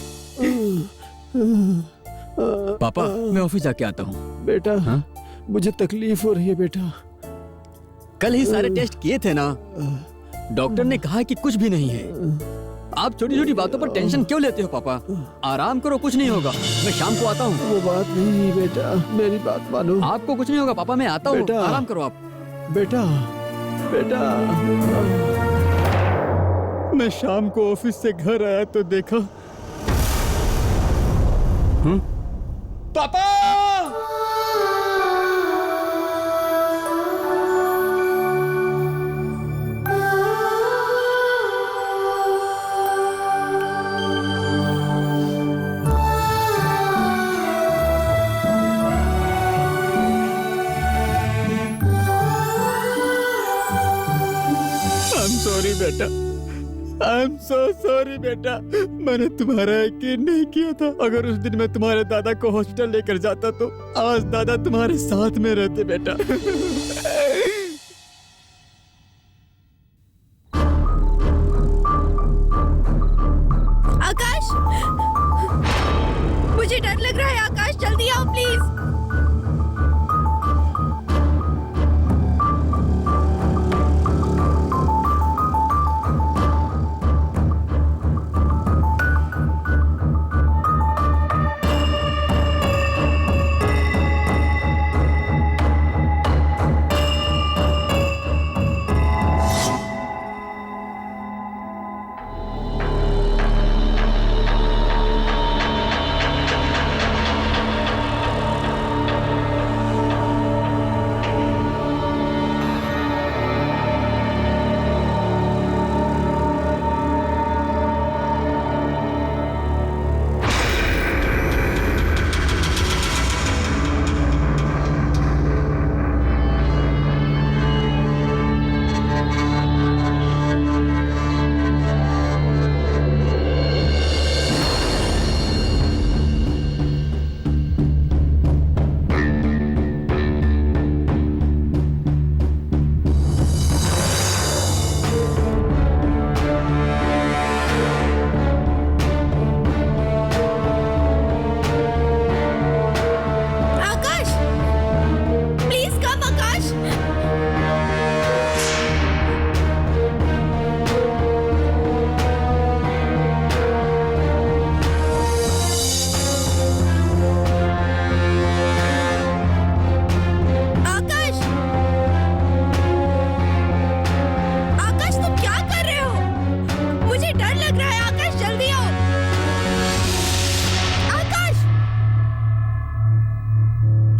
पापा, मैं ऑफिस जाके आता हूँ। बेटा, हाँ? मुझे तकलीफ हो रही है बेटा। कल ही सारे टेस्ट किए थे ना? डॉक्टर ने कहा कि कुछ भी नहीं है। आप छोटी छोटी बातों पर टेंशन क्यों लेते हो पापा? आराम करो, कुछ नहीं होगा। मैं शाम को आता हूँ। वो बात नहीं बेटा, मेरी बात मानो। आपको कुछ नहीं होगा पापा, मैं आता हूँ। आराम करो आप। बेटा, बेटा। मैं शाम को ऑफिस से घर आया तो देखा। पापा! बेटा। आई एम सो सॉरी बेटा, मैंने तुम्हारा यकीन नहीं किया था। अगर उस दिन मैं तुम्हारे दादा को हॉस्पिटल लेकर जाता तो आज दादा तुम्हारे साथ में रहते बेटा। आकाश, मुझे डर लग रहा है। आकाश जल्दी आओ प्लीज।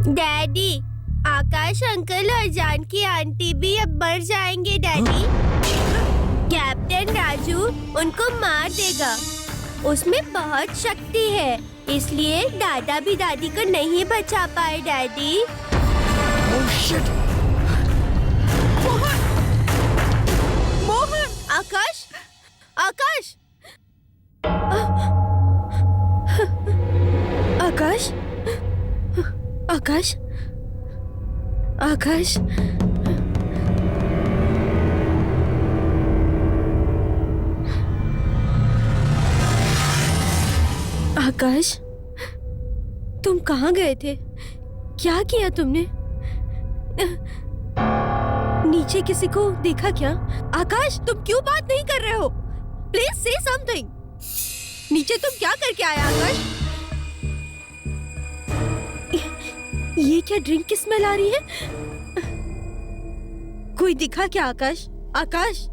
डैडी, आकाश अंकल और जानकी आंटी भी अब मर जाएंगे डैडी। कैप्टन राजू उनको मार देगा। उसमें बहुत शक्ति है, इसलिए दादा भी दादी को नहीं बचा पाए daddy. Oh, shit. Mohan! Mohan! Akash, Akash, Akash, Akash, Akash, Akash, तुम कहाँ गए थे? क्या किया तुमने? नीचे किसी को देखा क्या? आकाश, तुम क्यों बात नहीं कर रहे हो? प्लीज से समथिंग। नीचे तुम क्या करके आया आकाश? ये क्या ड्रिंक की स्मेल आ रही है? कोई दिखा क्या आकाश? आकाश,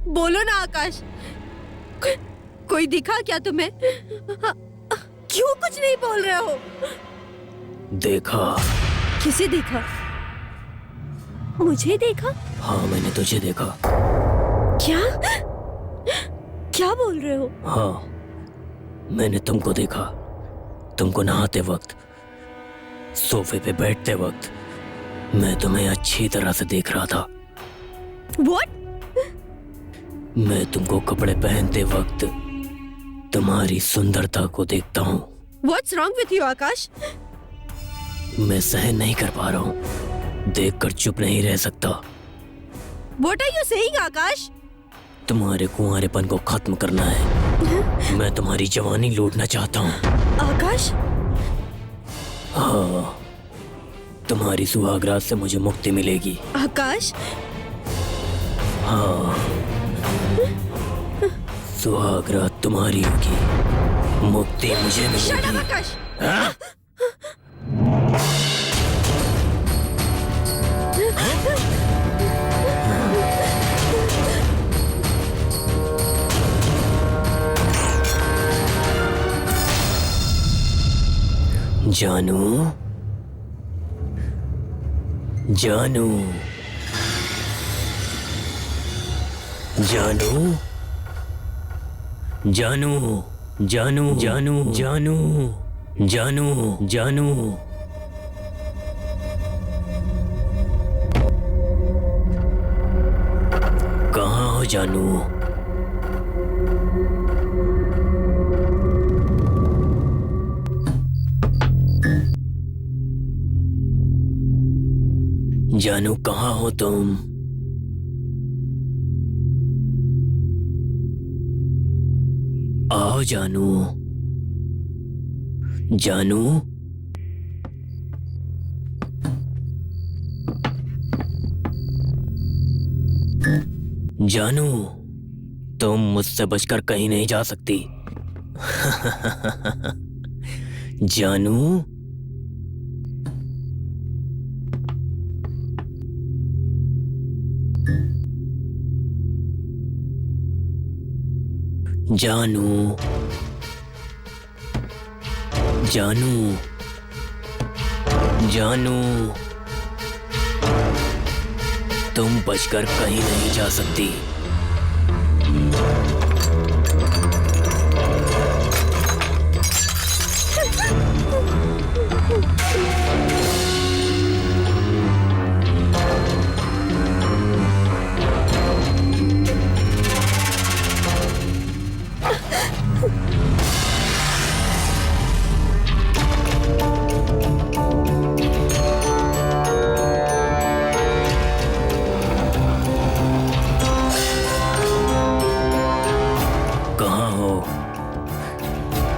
बोलो ना आकाश। कोई दिखा क्या तुम्हें? क्यों कुछ नहीं बोल रहे हो? देखा। किसे देखा? मुझे देखा? हाँ, मैंने तुझे देखा। क्या? क्या बोल रहे हो? हाँ, मैंने तुमको देखा। तुमको नहाते वक्त, सोफे पे बैठते वक्त मैं तुम्हें अच्छी तरह से देख रहा था। What? मैं तुमको कपड़े पहनते वक्त तुम्हारी सुंदरता को देखता हूँ। What's wrong with you, आकाश? मैं सहन नहीं कर पा रहा हूँ, देखकर चुप नहीं रह सकता। What are you saying, आकाश? तुम्हारे कुंवारेपन को खत्म करना है। मैं तुम्हारी जवानी लूटना चाहता हूँ। आकाश? हाँ, तुम्हारी सुहागरात से मुझे मुक्ति मिलेगी। आकाश? हाँ, सुहागरात तुम्हारी होगी, मुक्ति मुझे मिलेगी। Shut up, आकाश। हाँ? जानू, जानू, जानू, जानू, जानू, जानू, जानू, जानू, जानू। कहाँ हो जानू। जानू कहाँ हो तुम? आओ जानू। जानू जानू, तुम मुझसे बचकर कहीं नहीं जा सकती। जानू जानू जानू जानू, तुम बचकर कहीं नहीं जा सकती।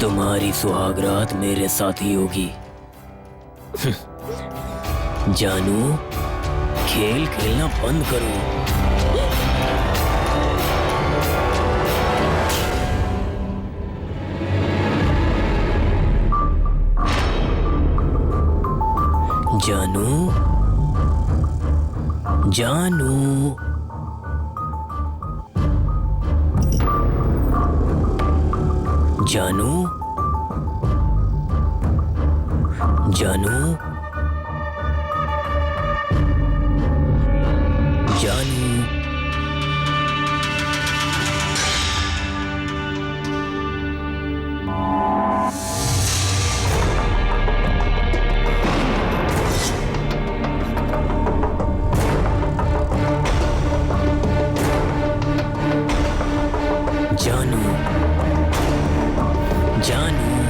तुम्हारी सुहागरात मेरे साथ ही होगी। जानू, खेल खेलना बंद करो। जानू जानू जानू जानू जानू जानू जानू जानू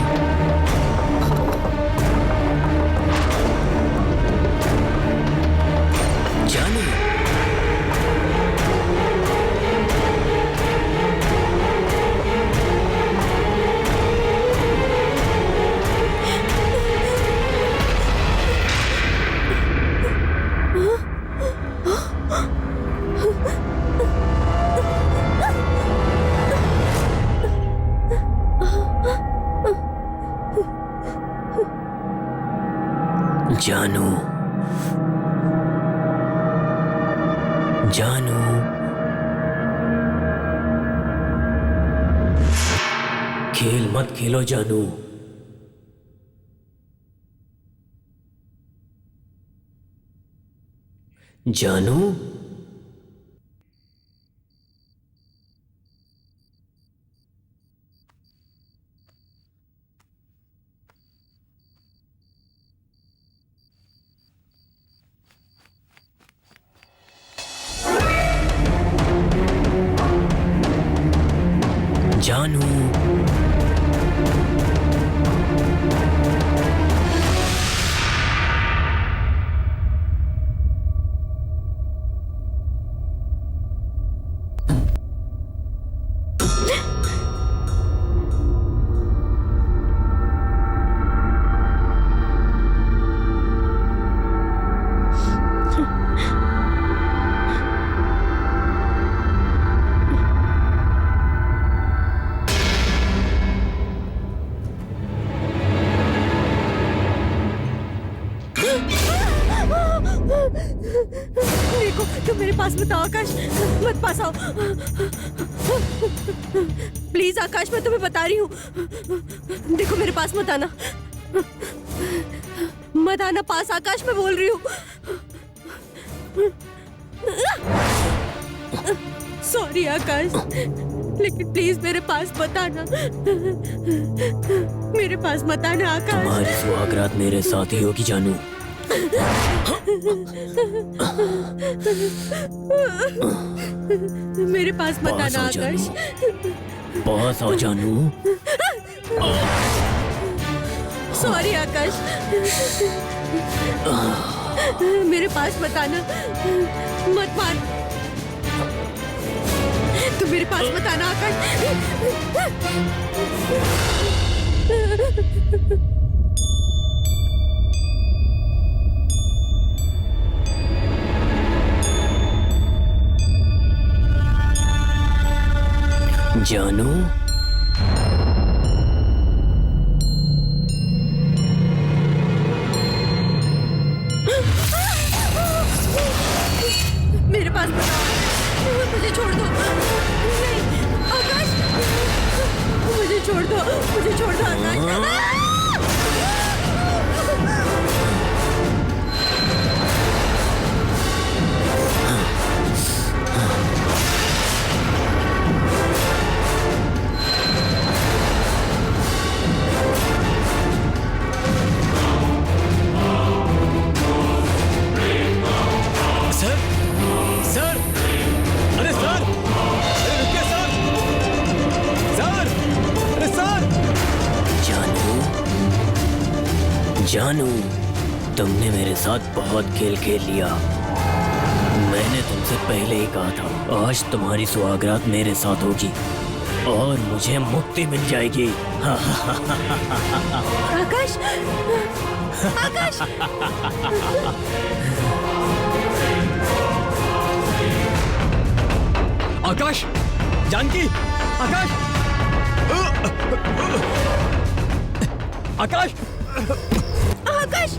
जानू जानू खेल मत खेलो जानू। जानू जानू देखो, तुम मेरे पास मत आओ आकाश, मत पास आओ। प्लीज आकाश, मैं तुम्हें बता रही हूँ। देखो मेरे पास मत आना, मत आना पास आकाश, मैं बोल रही हूँ। सॉरी आकाश, लेकिन प्लीज मेरे पास मत आना, मेरे पास मत आना आकाश। तुम्हारी सुहागरात मेरे साथ ही होगी जानू। मेरे पास मत पास आना आओ आकाश। पास आओ जानू। सॉरी आकाश, मेरे पास मत आना, मत मार, तू मेरे पास मत आना आकाश। जानू मेरे पास मत आओ, मुझे छोड़ दो। नहीं आकाश, मुझे छोड़ दो, मुझे छोड़ दो आकाश। सर, सर, अरे सर, अरे रुकिए सर, सर, अरे सर। जानू जानू, तुमने मेरे साथ बहुत खेल खेल लिया। मैंने तुमसे पहले ही कहा था, आज तुम्हारी सुहागरात मेरे साथ होगी और मुझे मुक्ति मिल जाएगी। आकाश, आकाश, आकाश, जानकी, आकाश, आकाश, आकाश,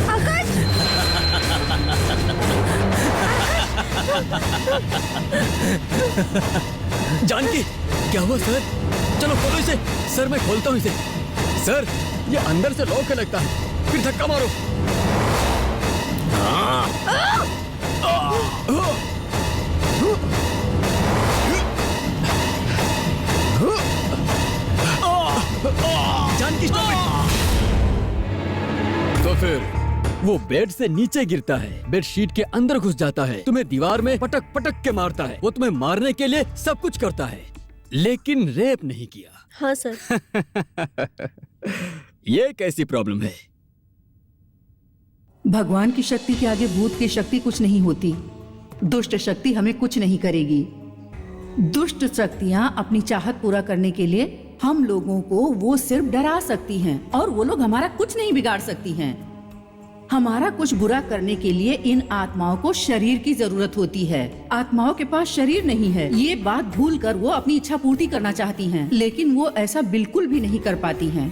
आकाश, जानकी, क्या हुआ सर? चलो खोलो इसे। सर मैं खोलता हूँ इसे। सर ये अंदर से लॉक है लगता है, फिर धक्का मारो। Janaki stop it. तो फिर वो बेड से नीचे गिरता है, बेडशीट के अंदर घुस जाता है, तुम्हें दीवार में पटक पटक के मारता है। वो तुम्हें मारने के लिए सब कुछ करता है, लेकिन रेप नहीं किया। हाँ सर। ये कैसी प्रॉब्लम है? भगवान की शक्ति के आगे भूत की शक्ति कुछ नहीं होती। दुष्ट शक्ति हमें कुछ नहीं करेगी। दुष्ट शक्तियाँ अपनी चाहत पूरा करने के लिए हम लोगों को वो सिर्फ डरा सकती हैं और वो लोग हमारा कुछ नहीं बिगाड़ सकती हैं। हमारा कुछ बुरा करने के लिए इन आत्माओं को शरीर की जरूरत होती है। आत्माओं के पास शरीर नहीं है, ये बात भूलकर वो अपनी इच्छा पूर्ति करना चाहती हैं, लेकिन वो ऐसा बिल्कुल भी नहीं कर पाती हैं।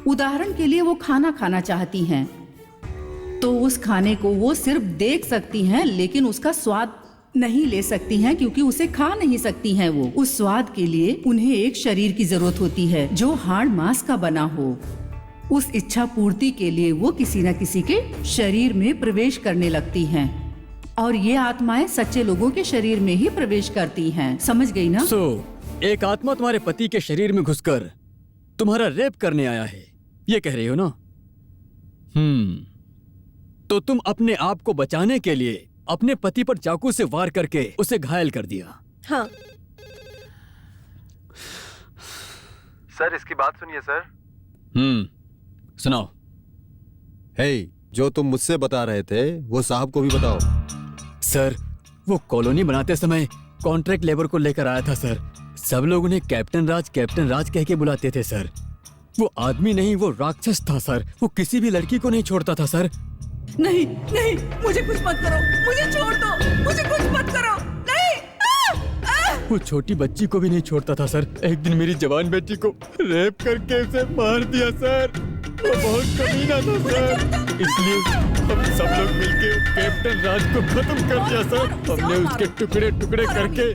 उदाहरण के लिए वो खाना खाना चाहती हैं, तो उस खाने को वो सिर्फ देख सकती हैं, लेकिन उसका स्वाद नहीं ले सकती हैं क्योंकि उसे खा नहीं सकती हैं। वो उस स्वाद के लिए उन्हें एक शरीर की जरूरत होती है जो हाड़ मांस का बना हो। उस इच्छा पूर्ति के लिए वो किसी न किसी के शरीर में प्रवेश करने लगती हैं और ये आत्माएं सच्चे लोगों के शरीर में ही प्रवेश करती हैं। समझ गई ना? एक आत्मा तुम्हारे पति के शरीर में घुसकर तुम्हारा रेप करने आया है, ये कह रही हो ना? तो तुम अपने आप को बचाने के लिए अपने पति पर चाकू से वार करके उसे घायल कर दिया। हाँ सर, इसकी बात सुनिए सर। सुनाओ। हे, जो तुम मुझसे बता रहे थे वो साहब को भी बताओ। सर, वो कॉलोनी बनाते समय कॉन्ट्रैक्ट लेबर को लेकर आया था सर। सब लोग उन्हें कैप्टन राज कह के बुलाते थे सर। वो आदमी नहीं, वो राक्षस था सर। वो किसी भी लड़की को नहीं छोड़ता था सर। नहीं नहीं, मुझे कुछ मत करो, मुझे छोड़ दो, मुझे कुछ मत करो, नहीं। वो छोटी बच्ची को भी नहीं छोड़ता था सर। एक दिन मेरी जवान बेटी को रेप करके उसे मार दिया सर। वो बहुत कमीना था सर, इसलिए हम सब लोग मिलके कैप्टन राज को खत्म कर दिया सर। हमने उसके टुकड़े टुकड़े करके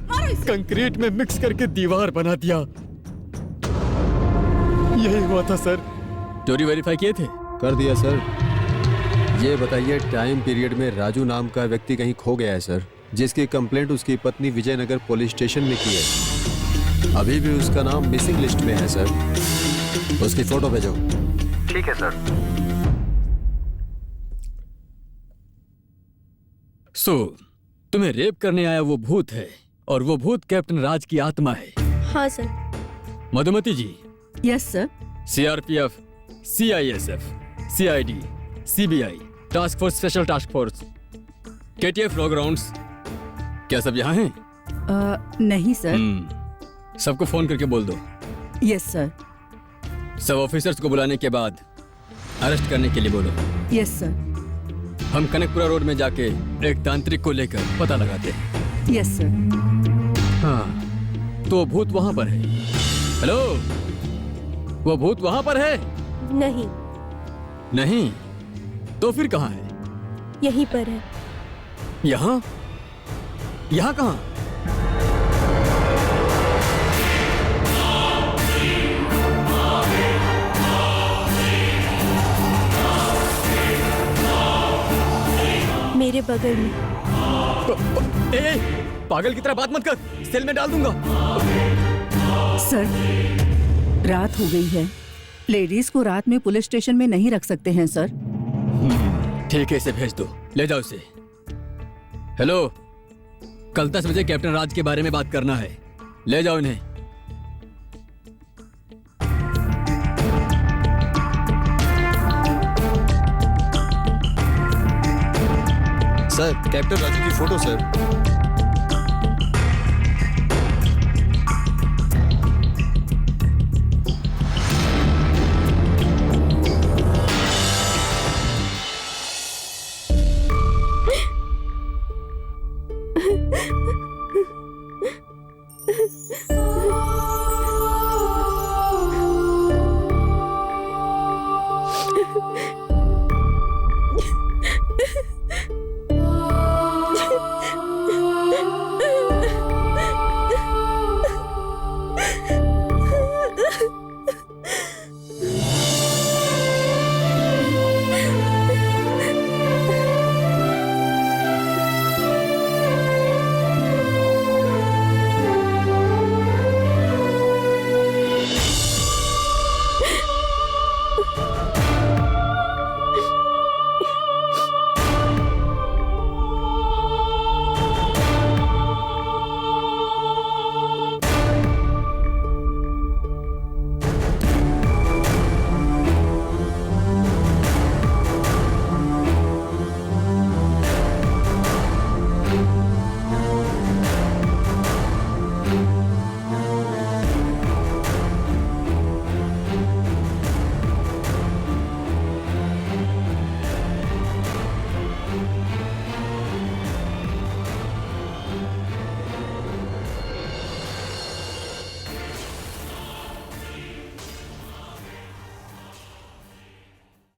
कंक्रीट में मिक्स करके दीवार बना दिया। यही हुआ था सर। चोरी वेरीफाई किए थे? कर दिया सर। ये बताइए, टाइम पीरियड में राजू नाम का व्यक्ति कहीं खो गया है सर, जिसकी कंप्लेंट उसकी पत्नी विजयनगर पुलिस स्टेशन में की है। अभी भी उसका नाम मिसिंग लिस्ट में है सर। उसकी फोटो भेजो। ठीक है सर। सो तुम्हें रेप करने आया वो भूत है और वो भूत कैप्टन राज की आत्मा है। हाँ sir. Madhumati ji, yes sir. CRPF, CISF, CID, CBI, task force, special task force, KTF, रॉ ग्राउंड्स, क्या सब यहाँ हैं? नहीं सर। सबको फोन करके बोल दो। Yes sir. सब ऑफिसर्स को बुलाने के बाद अरेस्ट करने के लिए बोलो। Yes sir. हम कनकपुरा रोड में जाके एक तांत्रिक को लेकर पता लगाते हैं। Yes sir. हाँ, तो भूत वहां पर है। हेलो, वो भूत वहां पर है? नहीं। नहीं? तो फिर कहाँ है? यहीं पर है। यहाँ? यहाँ कहाँ? मेरे बगल में। ए, पागल की तरह बात मत कर, सेल में डाल दूंगा। सर, रात हो गई है। लेडीज को रात में पुलिस स्टेशन में नहीं रख सकते हैं सर। ठीक है, इसे भेज दो, ले जाओ इसे। हेलो, कल 10 बजे कैप्टन राज के बारे में बात करना है, ले जाओ इन्हें। सर, कैप्टन राजू की फोटो सर।